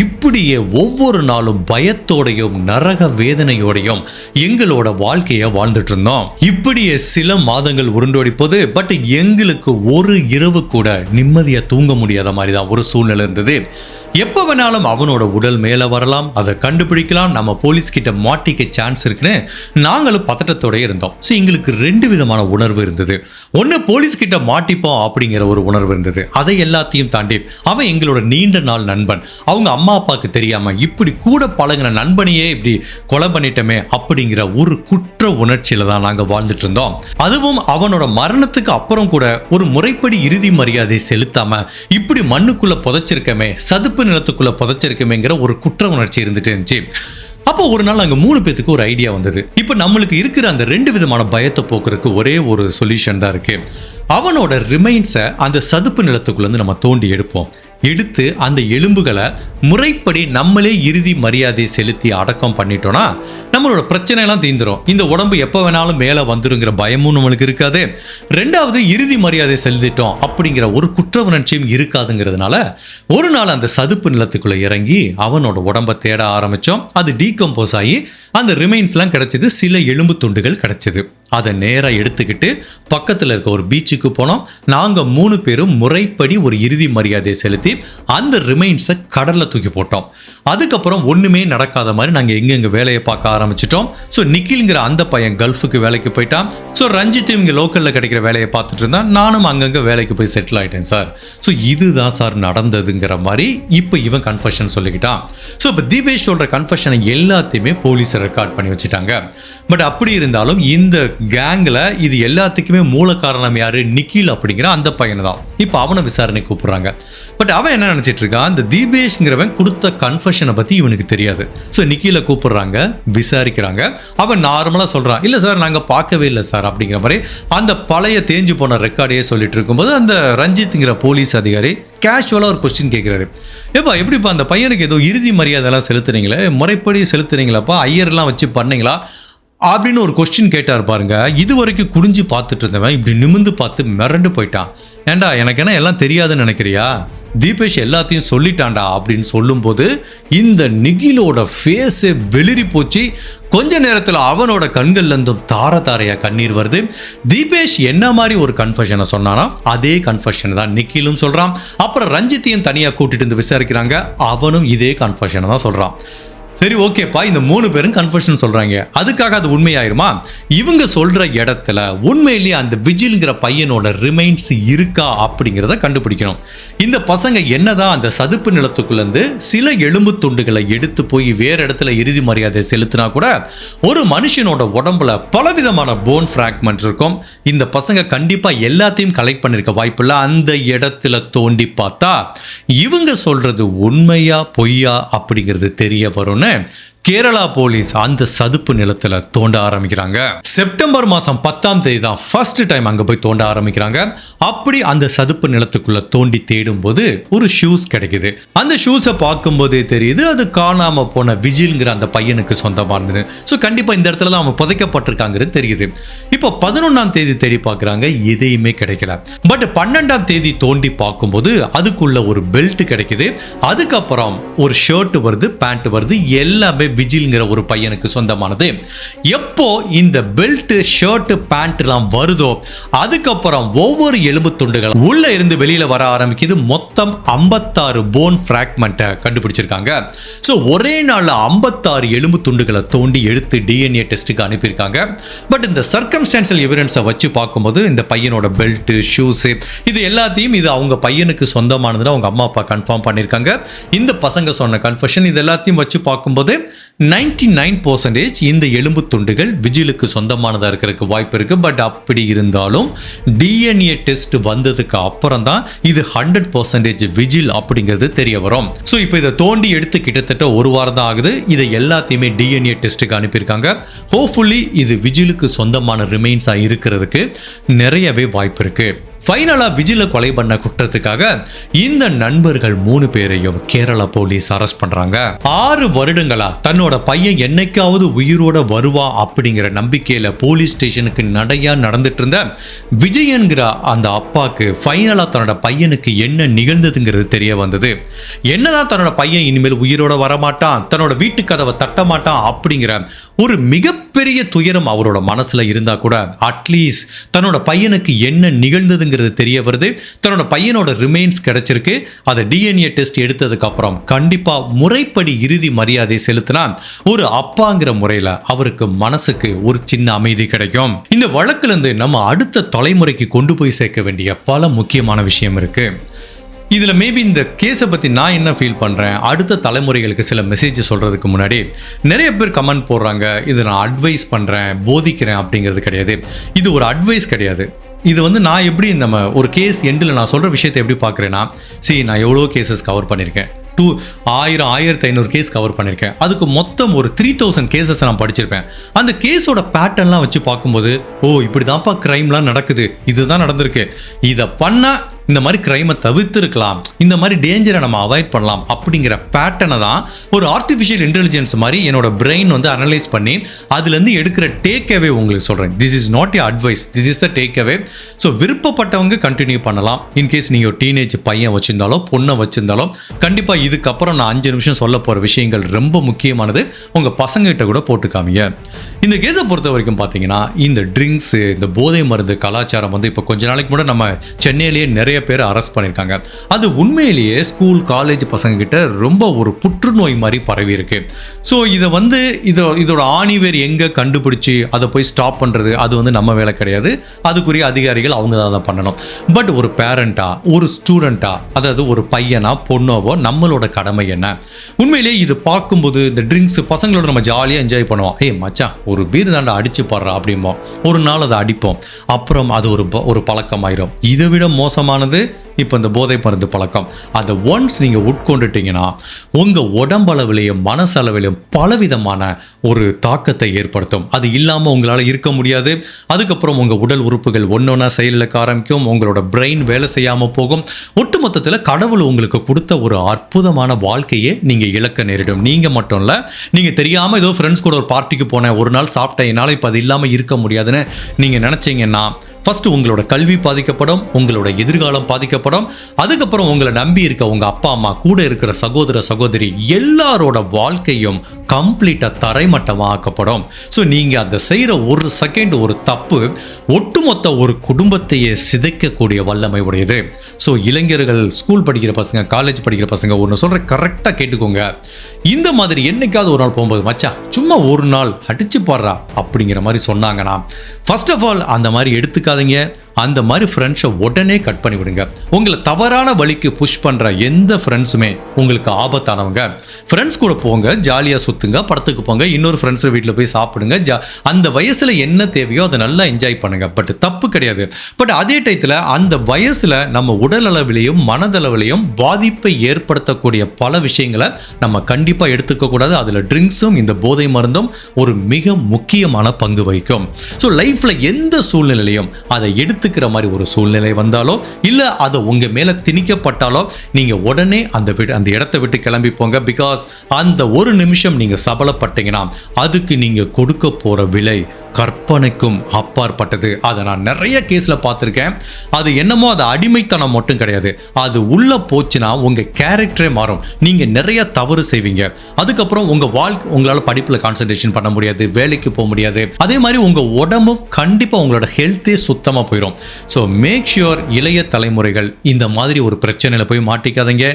இப்படியே ஒவ்வொரு நாளும் பயத்தோடையும் நரக வேதனையோடையும் எங்களோட வாழ்க்கையை வாழ்ந்துட்டு இருந்தோம். இப்படியே சில மாதங்கள் உருண்டோடி போது. பட் எங்களுக்கு ஒரு இரவு கூட நிம்மதியா தூங்க முடியாத மாதிரி தான் ஒரு சூழ்நிலை இருந்தது. எப்போ வேணாலும் அவனோட உடல் மேலே வரலாம், அதை கண்டுபிடிக்கலாம், நம்ம போலீஸ் கிட்ட மாட்டிக்க சான்ஸ் இருக்குன்னு நாங்களும் பதட்டத்தோட இருந்தோம். ஸோ எங்களுக்கு 2 விதமான உணர்வு இருந்தது. ஒன்று, போலீஸ் கிட்ட மாட்டிப்போம் அப்படிங்கிற ஒரு உணர்வு இருந்தது. அதை எல்லாத்தையும் தாண்டி அவன் எங்களோட நீண்ட நாள் நண்பன். அவங்க அம்மா அப்பாவுக்கு தெரியாம இப்படி கூட பழகின நண்பனையே இப்படி கொலை பண்ணிட்டோமே அப்படிங்கிற ஒரு குற்ற உணர்ச்சியில தான் நாங்கள் வாழ்ந்துட்டு இருந்தோம். அதுவும் அவனோட மரணத்துக்கு அப்புறம் கூட ஒரு முறைப்படி இறுதி மரியாதை செலுத்தாம இப்படி மண்ணுக்குள்ள புதைச்சிருக்கமே, சதுப்பு நிலத்துக்குள்ள புதைச்சிருக்கமேங்கிற ஒரு குற்ற உணர்ச்சி இருந்துட்டு இருந்துச்சு. அப்போ ஒரு நாள் அங்கே 3 பேத்துக்கு ஒரு ஐடியா வந்தது. இப்போ நம்மளுக்கு இருக்கிற அந்த 2 விதமான பயத்தை போக்குறதுக்கு ஒரே ஒரு சொல்யூஷன் தான் இருக்கு. அவனோட ரிமைன்ஸை அந்த சதுப்பு நிலத்துக்குள்ளேருந்து நம்ம தோண்டி எடுத்து அந்த எலும்புகளை முறைப்படி நம்மளே இறுதி மரியாதை செலுத்தி அடக்கம் பண்ணிட்டோம்னா நம்மளோட பிரச்சனை எல்லாம் தீந்துரும். இந்த உடம்பு எப்போ வேணாலும் மேலே வந்துருங்கிற பயமும் நம்மளுக்கு இருக்காது. 2வது, இறுதி மரியாதை செலுத்திட்டோம் அப்படிங்கிற ஒரு குற்ற உணர்ச்சியும் இருக்காதுங்கிறதுனால ஒரு நாள் அந்த சதுப்பு நிலத்துக்குள்ள இறங்கி அவனோட உடம்பை தேட ஆரம்பித்தோம். அது டீகம்போஸ் ஆகி அந்த ரிமைன்ஸ்லாம் கிடைச்சது. சில எலும்பு துண்டுகள் கிடைச்சது. அதை நேராக எடுத்துக்கிட்டு பக்கத்தில் இருக்க ஒரு பீச்சுக்கு போனோம். நாங்கள் 3 பேரும் முறைப்படி ஒரு இறுதி மரியாதையை செலுத்தி அந்த ரிமைன்ஸை கடலில் தூக்கி போட்டோம். அதுக்கப்புறம் ஒன்றுமே நடக்காத மாதிரி நாங்கள் எங்கெங்கே வேலையை பார்க்க ஆரம்பிச்சிட்டோம். ஸோ நிக்கில்ங்கிற அந்த பையன் கல்ஃபுக்கு வேலைக்கு போயிட்டான். ஸோ ரஞ்சித் இங்கே லோக்கலில் கிடைக்கிற வேலையை பார்த்துட்டு இருந்தான். நானும் அங்கங்கே வேலைக்கு போய் செட்டில் ஆகிட்டேன் சார். ஸோ இதுதான் சார் நடந்ததுங்கிற மாதிரி இப்போ இவன் கன்ஃபெஷன் சொல்லிக்கிட்டான். ஸோ இப்போ தீபேஷ் சொல்கிற கன்ஃபெஷனை எல்லாத்தையுமே போலீஸை ரெக்கார்ட் பண்ணி வச்சுட்டாங்க. பட் அப்படி இருந்தாலும் இந்த கேங்கில் இது எல்லாத்துக்குமே மூல காரணம் யாரு? நிக்கில் அப்படிங்கிற அந்த பையனை தான். இப்போ அவனை விசாரணை கூப்பிடுறாங்க. பட் அவன் என்ன நினச்சிட்டு இருக்கான், இந்த தீபேஷ்ங்கிறவன் கொடுத்த கன்ஃபெஷனை பற்றி இவனுக்கு தெரியாது. ஸோ நிக்கில கூப்பிடுறாங்க, விசாரிக்கிறாங்க. அவன் நார்மலாக சொல்கிறான், இல்லை சார் நாங்கள் பார்க்கவே இல்லை சார் அப்படிங்கிற மாதிரி அந்த பழைய தேஞ்சு போன ரெக்கார்டையே சொல்லிட்டு இருக்கும்போது அந்த ரஞ்சித்ங்கிற போலீஸ் அதிகாரி கேஷுவலாக ஒரு கொஸ்டின் கேட்குறாரு. ஏப்பா எப்படிப்பா அந்த பையனுக்கு ஏதோ இறுதி மரியாதைலாம் செலுத்துறீங்களே, முறைப்படி செலுத்துறீங்களாப்பா, ஐயர்லாம் வச்சு பண்ணீங்களா அப்படின்னு ஒரு கொஸ்டின் கேட்டார் பாருங்க. இது வரைக்கும் குடிஞ்சு பார்த்துட்டு இருந்தவன் இப்படி நிமிந்து பார்த்து மிரண்டு போயிட்டான். ஏண்டா எனக்கு என்ன எல்லாம் தெரியாதுன்னு நினைக்கிறியா, தீபேஷ் எல்லாத்தையும் சொல்லிட்டான்டா அப்படின்னு சொல்லும்போது இந்த நிகிலோட ஃபேஸே வெளிரி போச்சு. கொஞ்ச நேரத்தில் அவனோட கண்கள்லேருந்தும் தாரையா கண்ணீர் வருது. தீபேஷ் என்ன மாதிரி ஒரு கன்ஃபெஷனை சொன்னானா அதே கன்ஃபெஷன் தான் நிக்கிலும் சொல்கிறான். அப்புறம் ரஞ்சித்தையும் தனியாக கூட்டிட்டு வந்து விசாரிக்கிறாங்க. அவனும் இதே கன்ஃபெஷனை தான் சொல்கிறான். சரி ஓகேப்பா, இந்த 3 பேரும் கன்ஃபெஷன் சொல்றாங்க, அதுக்காக அது உண்மையாயிருமா? இவங்க சொல்ற இடத்துல உண்மையிலேயே அந்த விஜில்ங்கிற பையனோட ரிமைன்ஸ் இருக்கா அப்படிங்கிறத கண்டுபிடிக்கணும். இந்த பசங்க என்னதான் அந்த சதுப்பு நிலத்துக்குள்ளேருந்து சில எலும்பு துண்டுகளை எடுத்து போய் வேற இடத்துல இறுதி மரியாதை செலுத்தினா கூட ஒரு மனுஷனோட உடம்புல பலவிதமான போன் ஃப்ராக்மெண்ட்ஸ் இருக்கும். இந்த பசங்க கண்டிப்பா எல்லாத்தையும் கலெக்ட் பண்ணிருக்க வாய்ப்பில்லை. அந்த இடத்துல தோண்டி பார்த்தா இவங்க சொல்றது உண்மையா பொய்யா அப்படிங்கிறது தெரிய வரும்னு உடனே கேரளா போலீஸ் அந்த சதுப்பு நிலத்துல தோண்ட ஆரம்பிக்கிறாங்க. செப்டம்பர் மாசம் 10ஆம் தேதி தான் ஃபர்ஸ்ட் டைம் அங்க போய் தோண்ட ஆரம்பிக்கிறாங்க. அப்படி அந்த சதுப்பு நிலத்துக்குள்ள தோண்டி தேடும் போது ஒரு ஷூஸ் கிடைக்குது. அந்த ஷூஸை பார்க்கும்போதே தெரியுது அது காணாம போன விஜில்ங்கிற அந்த பையனுக்கு சொந்தமானது. ஸோ கண்டிப்பா இந்த இடத்துல தான் அவன் புதைக்கப்பட்டிருக்காங்கிறது தெரியுது. இப்போ 11ஆம் தேதி தேடி பார்க்குறாங்க, எதையுமே கிடைக்கல. பட் 12ஆம் தேதி தோண்டி பார்க்கும்போது அதுக்குள்ள ஒரு பெல்ட் கிடைக்குது. அதுக்கப்புறம் ஒரு ஷர்ட் வருது, பேண்ட் வருது, எல்லாமே விஜில்ங்கிற ஒரு பையனுக்கு சொந்தமானது. எப்போ இந்த பெல்ட், ஷர்ட், பேண்ட் எல்லாம் வருதோ அதுக்கப்புறம் ஒவ்வொரு எலும்பு துண்டுகள் உள்ள இருந்து வெளியில வர ஆரம்பிக்குது. மொத்தம் 56 போன் பிராக்மெண்ட்டை கண்டுபிடிச்சிருக்காங்க. ஸோ ஒரே நாள் 56 எலும்பு துண்டுகளை தோண்டி எடுத்து டிஎன்ஏ டெஸ்ட்டுக்கு அனுப்பியிருக்காங்க. பட் இந்த சர்க்கம்ஸ்டான்ஷியல் எவிடன்ஸை வச்சு பார்க்கும்போது இந்த பையனோட பெல்ட், ஷூஸ் இது எல்லாத்தையும் இது அவங்க பையனுக்கு சொந்தமானதுன்னு அவங்க அம்மா அப்பா கன்ஃபார்ம் பண்ணியிருக்காங்க. இந்த பசங்க சொன்ன கன்ஃபெஷன் இது எல்லாத்தையும் வச்சு பார்க்கும்போது 99% இந்த எலும்பு துண்டுகள் விஜிலுக்கு சொந்தமானதா இருக்கிறதுக்கு வாய்ப்பு இருக்கு. பட் அப்படி இருந்தாலும் டிஎன்ஏ டெஸ்ட் வந்ததுக்கு அப்புறம் தான் இது 100% விஜில் அப்படிங்கிறது தெரிய வரும். ஸோ இப்போ இதை தோண்டி எடுத்து கிட்டத்தட்ட ஒரு வாரம் தான் ஆகுது. இதை எல்லாத்தையுமே டிஎன்ஏ டெஸ்ட்டுக்கு அனுப்பியிருக்காங்க. ஹோப்ஃபுல்லி இது விஜிலுக்கு சொந்தமான ரிமைன்ஸாக இருக்கிறதுக்கு நிறையவே வாய்ப்பு இருக்கு. ஃபைனலா விஜில கொலை பண்ண குற்றத்துக்காக இந்த நண்பர்கள் 3 பேரையும் கேரளா போலீஸ் அரெஸ்ட் பண்றாங்க. 6 வருடங்களா தன்னோட பையன் என்னைக்காவது உயிரோட வருவா அப்படிங்கிற நம்பிக்கையில போலீஸ் ஸ்டேஷனுக்கு நடையா நடந்துட்டு இருந்த விஜயன்கிற அந்த அப்பாக்கு ஃபைனலா தன்னோட பையனுக்கு என்ன நிகழ்ந்ததுங்கிறது தெரிய வந்தது. என்னதான் தன்னோட பையன் இனிமேல் உயிரோட வரமாட்டான், தன்னோட வீட்டு கதவை தட்ட மாட்டான் அப்படிங்கிற ஒரு மிகப்பெரிய துயரம் அவரோட மனசுல இருந்தா கூட அட்லீஸ்ட் தன்னோட பையனுக்கு என்ன நிகழ்ந்ததுங்க தெரிய வருது. தன்னோட பையனோட ரிமைன்ஸ் கிடைச்சிருக்கு. அதை டிஎன்ஏ டெஸ்ட் எடுத்ததுக்கு அப்புறம் கண்டிப்பா முறைப்படி இறுதி மரியாதை செலுத்தினா ஒரு அப்பாங்கிற முறையில அவருக்கு மனசுக்கு ஒரு சின்ன அமைதி கிடைக்கும். இந்த வழக்குல இருந்து நம்ம அடுத்த தலைமுறைக்கு கொண்டு போய் சேர்க்க வேண்டிய பல முக்கியமான விஷயம் இருக்கு. இதுல மேபி இந்த கேஸை பத்தி நான் என்ன ஃபீல் பண்றேன், அடுத்த தலைமுறைகளுக்கு சில மெசேஜ் சொல்றதுக்கு முன்னாடி நிறைய பேர் கமெண்ட் போடுறாங்க, இது நான் அட்வைஸ் பண்றேன், போதிக்கிறேன் அப்படிங்கிறது கிடையாது. இது ஒரு அட்வைஸ் கிடையாது. இது வந்து நான் எப்படி நம்ம ஒரு கேஸ் எண்டில் நான் சொல்கிற விஷயத்தை எப்படி பார்க்குறேன்னா, நான் எவ்வளோ கேசஸ் கவர் பண்ணியிருக்கேன், 1500 கேஸ் கவர் பண்ணியிருக்கேன். அதுக்கு மொத்தம் ஒரு 3000 கேசஸ் நான் படிச்சிருப்பேன். அந்த கேஸோட பேட்டர்ன்லாம் வச்சு பார்க்கும்போது இப்படி தான்ப்பா கிரைம்லாம் நடக்குது, இதுதான் நடந்திருக்கு, இதை பண்ணால் இந்த மாதிரி கிரைமை தவிர்த்திருக்கலாம், இந்த மாதிரி டேஞ்சரை நம்ம அவாய்ட் பண்ணலாம் அப்படிங்கிற பேட்டர்னை தான் ஒரு ஆர்டிஃபிஷியல் இன்டெலிஜென்ஸ் மாதிரி என்னோட பிரெயின் வந்து அனலைஸ் பண்ணி அதுலேருந்து எடுக்கிற டேக் அவே உங்களுக்கு சொல்கிறேன். This is not a advice, this is the take away. So விருப்பப்பட்டவங்க கண்டினியூ பண்ணலாம். இன்கேஸ் நீங்கள் ஒரு டீனேஜ் பையன் வச்சிருந்தாலோ பொண்ணை வச்சிருந்தாலோ கண்டிப்பாக இதுக்கப்புறம் நான் 5 நிமிஷம் சொல்ல போகிற விஷயங்கள் ரொம்ப முக்கியமானது. உங்கள் பசங்கிட்ட கூட போட்டு காமிங்க. இந்த கேஸை பொறுத்த வரைக்கும் பார்த்தீங்கன்னா இந்த ட்ரிங்க்ஸு, இந்த போதை மருந்து கலாச்சாரம் வந்து இப்போ கொஞ்ச நாளைக்கு முன்னாடி நம்ம சென்னையிலேயே நிறைய பேர் அரெஸ்ட் பண்ணியிருக்காங்க. அது உண்மையிலேயே ஸ்கூல் காலேஜ் பசங்க கிட்ட ரொம்ப ஒரு புற்றுநோய் மாதிரி பரவி இருக்கு. ஸோ இதை வந்து இதோட ஆணிவேர் எங்கே கண்டுபிடிச்சி அதை போய் ஸ்டாப் பண்ணுறது அது வந்து நம்ம வேலை கிடையாது. அதுக்குரிய அதிகாரிகள் அவங்க தான் பண்ணணும். பட் ஒரு பேரண்டா, ஒரு ஸ்டூடெண்டா, அதாவது ஒரு பையனா பொண்ணோவோ நம்மளோட கடமை என்ன? உண்மையிலேயே இது பார்க்கும்போது இந்த ட்ரிங்க்ஸ் பசங்களோட நம்ம ஜாலியாக என்ஜாய் பண்ணுவோம். மச்சான் ஒரு பீர் தாண்டா அடிச்சு பாடுறா அப்படிம்போம். ஒரு நாள் அதை அடிப்போம், அப்புறம் அது ஒரு பழக்கமாயிரும். இதை விட மோசமானது இப்போ இந்த போதை மருந்து பழக்கம். அதை ஒன்ஸ் நீங்கள் உட்கொண்டுட்டீங்கன்னா உங்கள் உடம்பளவிலையும் மனசளவிலையும் பலவிதமான ஒரு தாக்கத்தை ஏற்படுத்தும். அது இல்லாமல் உங்களால் இருக்க முடியாது. அதுக்கப்புறம் உங்கள் உடல் உறுப்புகள் ஒன்றொன்னா செயலிழக்க ஆரம்பிக்கும், உங்களோட பிரெயின் வேலை செய்யாமல் போகும். ஒட்டுமொத்தத்தில் கடவுள் உங்களுக்கு கொடுத்த ஒரு அற்புதமான வாழ்க்கையை நீங்கள் இழக்க நேரிடும். நீங்கள் மட்டும் இல்லை, நீங்கள் தெரியாமல் ஏதோ ஃப்ரெண்ட்ஸ் கூட ஒரு பார்ட்டிக்கு போனேன், ஒரு நாள் சாப்பிட்டேன், என்னால் இப்போ அது இல்லாமல் இருக்க முடியாதுன்னு நீங்கள் நினச்சிங்கன்னா ஃபர்ஸ்ட் உங்களோட கல்வி பாதிக்கப்படும், உங்களோட எதிர்காலம் பாதிக்கப்படும். அதுக்கப்புறம் உங்களை நம்பி இருக்க உங்கள் அப்பா அம்மா, கூட இருக்கிற சகோதர சகோதரி எல்லாரோட வாழ்க்கையும் கம்ப்ளீட்டாக தரைமட்டமாக ஆக்கப்படும். ஸோ நீங்கள் அதை செய்கிற ஒரு செகண்ட் ஒரு தப்பு ஒட்டுமொத்த ஒரு குடும்பத்தையே சிதைக்கக்கூடிய வல்லமை உடையது. ஸோ இளைஞர்கள், ஸ்கூல் படிக்கிற பசங்க, காலேஜ் படிக்கிற பசங்க ஒன்று சொல்கிற கரெக்டாக கேட்டுக்கோங்க. இந்த மாதிரி என்னைக்காவது ஒரு நாள் போகும்போது மச்சா சும்மா ஒரு நாள் அடிச்சு பாடுறா அப்படிங்கிற மாதிரி சொன்னாங்கன்னா ஃபர்ஸ்ட் ஆஃப் ஆல் அந்த மாதிரி எடுத்துக்காதீங்க. அந்த மாதிரி ஃப்ரெண்ட்ஸை உடனே கட் பண்ணி விடுங்க. உங்களை தவறான வழிக்கு புஷ் பண்ணுற எந்த ஃப்ரெண்ட்ஸுமே உங்களுக்கு ஆபத்தானவங்க. ஃப்ரெண்ட்ஸ் கூட போங்க, ஜாலியாக சுற்றுங்க, படத்துக்கு போங்க, இன்னொரு ஃப்ரெண்ட்ஸ் வீட்டில் போய் சாப்பிடுங்க. அந்த வயசில் என்ன தேவையோ அதை நல்லா என்ஜாய் பண்ணுங்க. பட் தப்பு கிடையாது. பட் அதே டயத்தில் அந்த வயசில் நம்ம உடல் அளவிலையும் மனதளவிலையும் பாதிப்பை ஏற்படுத்தக்கூடிய பல விஷயங்களை நம்ம கண்டிப்பாக எடுத்துக்க கூடாது. அதில் ட்ரிங்க்ஸும் இந்த போதை மருந்தும் ஒரு மிக முக்கியமான பங்கு வகிக்கும். ஸோ லைஃப்பில் எந்த சூழ்நிலையும் அதை எடுத்துக்கிற மாதிரி ஒரு சூழ்நிலை வந்தாலோ இல்லை அதை உங்கள் மேலே திணிக்கப்பட்டாலோ நீங்கள் உடனே அந்த இடத்தை விட்டு கிளம்பி போங்க. பிகாஸ் அந்த ஒரு நிமிஷம் நீங்கள் சபலப்பட்டீங்கன்னா அதுக்கு நீங்கள் கொடுக்க போகிற விலை கற்பனைக்கும் அப்பாற்பட்டது. அதை நான் நிறைய கேஸில் பார்த்துருக்கேன். அது என்னமோ அது அடிமைத்தனம் மட்டும் கிடையாது. அது உள்ளே போச்சுன்னா உங்கள் கேரக்டரே மாறும். நீங்கள் நிறைய தவறு செய்வீங்க. அதுக்கப்புறம் உங்களால் படிப்பில் கான்சன்ட்ரேஷன் பண்ண முடியாது, வேலைக்கு போக முடியாது. அதே மாதிரி உங்கள் உடம்பும் கண்டிப்பாக உங்களோட ஹெல்த்தே சுத்தமாக போயிடும். ஸோ மேக் ஷுர் இளைய தலைமுறைகள் இந்த மாதிரி ஒரு பிரச்சனையில் போய் மாட்டிக்காதீங்க.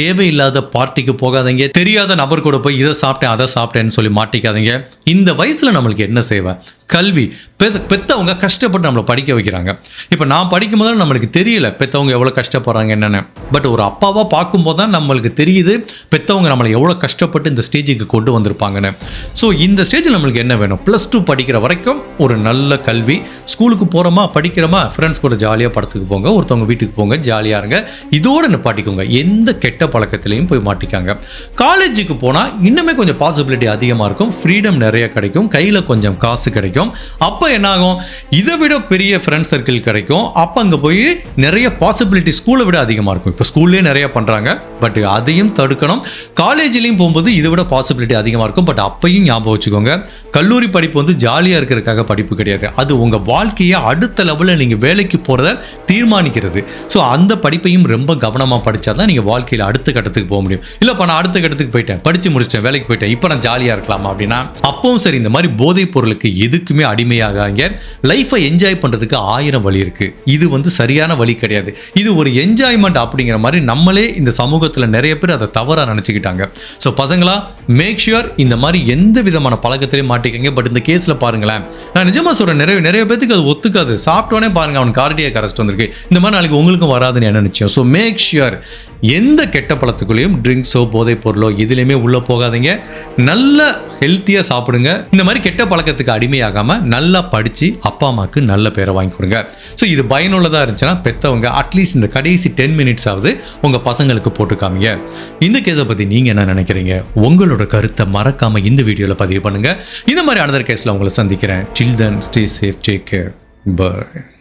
தேவையில்லாத பார்ட்டிக்கு போகாதீங்க. தெரியாத நபர் கூட போய் இதை சாப்பிட்டேன் அதை சாப்பிட்டேன்னு சொல்லி மாட்டிக்காதீங்க. இந்த வயசில் நம்மளுக்கு என்ன செய்வேன்? கல்வி. பெற்றவங்க கஷ்டப்பட்டு நம்மளை படிக்க வைக்கிறாங்க. இப்போ நான் படிக்கும் போது நம்மளுக்கு தெரியல பெற்றவங்க எவ்வளோ கஷ்டப்படுறாங்க என்னென்னு. பட் ஒரு அப்பாவாக பார்க்கும்போது தான் நம்மளுக்கு தெரியுது பெற்றவங்க நம்மளை எவ்வளோ கஷ்டப்பட்டு இந்த ஸ்டேஜுக்கு கொண்டு வந்திருப்பாங்கன்னு. ஸோ இந்த ஸ்டேஜில் நம்மளுக்கு என்ன வேணும்? +2 படிக்கிற வரைக்கும் ஒரு நல்ல கல்வி. ஸ்கூலுக்கு போகிறோமா, படிக்கிறோமா, ஃப்ரெண்ட்ஸ் கூட ஜாலியாக படத்துக்கு போங்க, ஒருத்தவங்க வீட்டுக்கு போங்க, ஜாலியாக இருங்க. இதோடு நிப்பாட்டிக்கோங்க. எந்த கெட்ட பழக்கத்திலையும் போய் மாட்டிக்காங்க. காலேஜுக்கு போனால் இன்னுமே கொஞ்சம் பாசிபிலிட்டி அதிகமாக இருக்கும். ஃப்ரீடம் நிறைய கிடைக்கும். கையில் கொஞ்சம் காசு கிடைக்கும். அப்போ என்ன ஆகும்? இதை விட பெரிய ஃப்ரெண்ட் சர்க்கிள் கிடைக்கும். அப்போ அங்கே போய் நிறைய பாசிபிலிட்டி ஸ்கூலை விட அதிகமாக இருக்கும். இப்போ ஸ்கூல்லேயே நிறைய பண்ணுறாங்க. பட் அதையும் தடுக்கணும். காலேஜ்லேயும் போகும்போது இதை விட பாசிபிலிட்டி அதிகமாக இருக்கும். பட் அப்பையும் ஞாபகம் வச்சுக்கோங்க, கல்லூரி படிப்பு வந்து ஜாலியாக இருக்கிறதுக்காக படிப்பு கிடையாது. அது உங்கள் வாழ்க்கையை அடுத்த லெவலில் நீங்கள் வேலைக்கு போகிறத தீர்மானிக்கிறது. ஸோ அந்த படிப்பையும் ரொம்ப கவனமாக படித்தா தான் நீங்கள் வாழ்க்கையில் அடுத்த கட்டத்துக்கு போக முடியும். இல்லைப்பா நான் அடுத்த கட்டத்துக்கு போயிட்டேன், படித்து முடிச்சிட்டேன், வேலைக்கு போயிட்டேன், இப்போ நான் ஜாலியாக இருக்கலாமா அப்படின்னா அப்பவும் சரி. இந்த மாதிரி போதைப் பொருளுக்கு எதுக்குமே அடிமையாகாங்க. லைஃப்பை என்ஜாய் பண்ணுறதுக்கு 1000 வழி இருக்குது. இது வந்து சரியான வழி கிடையாது. இது ஒரு என்ஜாய்மெண்ட் அப்படிங்கிற மாதிரி நம்மளே இந்த சமூகத்தில் நிறைய பேர் அதை தவறாக நினச்சிக்கிட்டாங்க. ஸோ பசங்களா, மேக் ஷுர் இந்த மாதிரி எந்த விதமான பழக்கத்திலையும் மாட்டிக்கங்க. பட் இந்த கேஸில் பாருங்களேன், நான் நிஜமாக சொல்கிறேன், நிறைய பேருக்கு அது ஒத்துக்காது. சாப்பிட்டோன்னே பாருங்கள் அவனுக்கு கார்டியாக் அரெஸ்ட் வந்திருக்கு. இந்த மாதிரி நாளைக்கு உங்களுக்கும் வராதுன்னு என்ன நிச்சயம். ஸோ மேக் ஷுர் எந்த கெட்ட பழத்துக்குள்ளேயும் ட்ரிங்க்ஸோ போதைப் பொருளோ எதுலையுமே உள்ளே போகாதீங்க. நல்ல ஹெல்த்தியாக சாப்பிடுங்க. இந்த மாதிரி கெட்ட பழக்கத்துக்கு அடிமையாகாமல் நல்லா படித்து அப்பா அம்மாவுக்கு நல்ல பேரை வாங்கி கொடுங்க. ஸோ இது பயனுள்ளதாக இருந்துச்சுன்னா பெற்றவங்க அட்லீஸ்ட் இந்த கடைசி 10 minutes ஆகுது உங்கள் பசங்களுக்கு போட்டு காமிங்க. இந்த கேஸை பற்றி நீங்கள் என்ன நினைக்கிறீங்க? உங்களோட கருத்தை மறக்காமல் இந்த வீடியோவில் பதிவு பண்ணுங்கள். இந்த மாதிரி அனதர் கேஸில் உங்களை சந்திக்கிறேன். Till then, stay safe, take care, bye.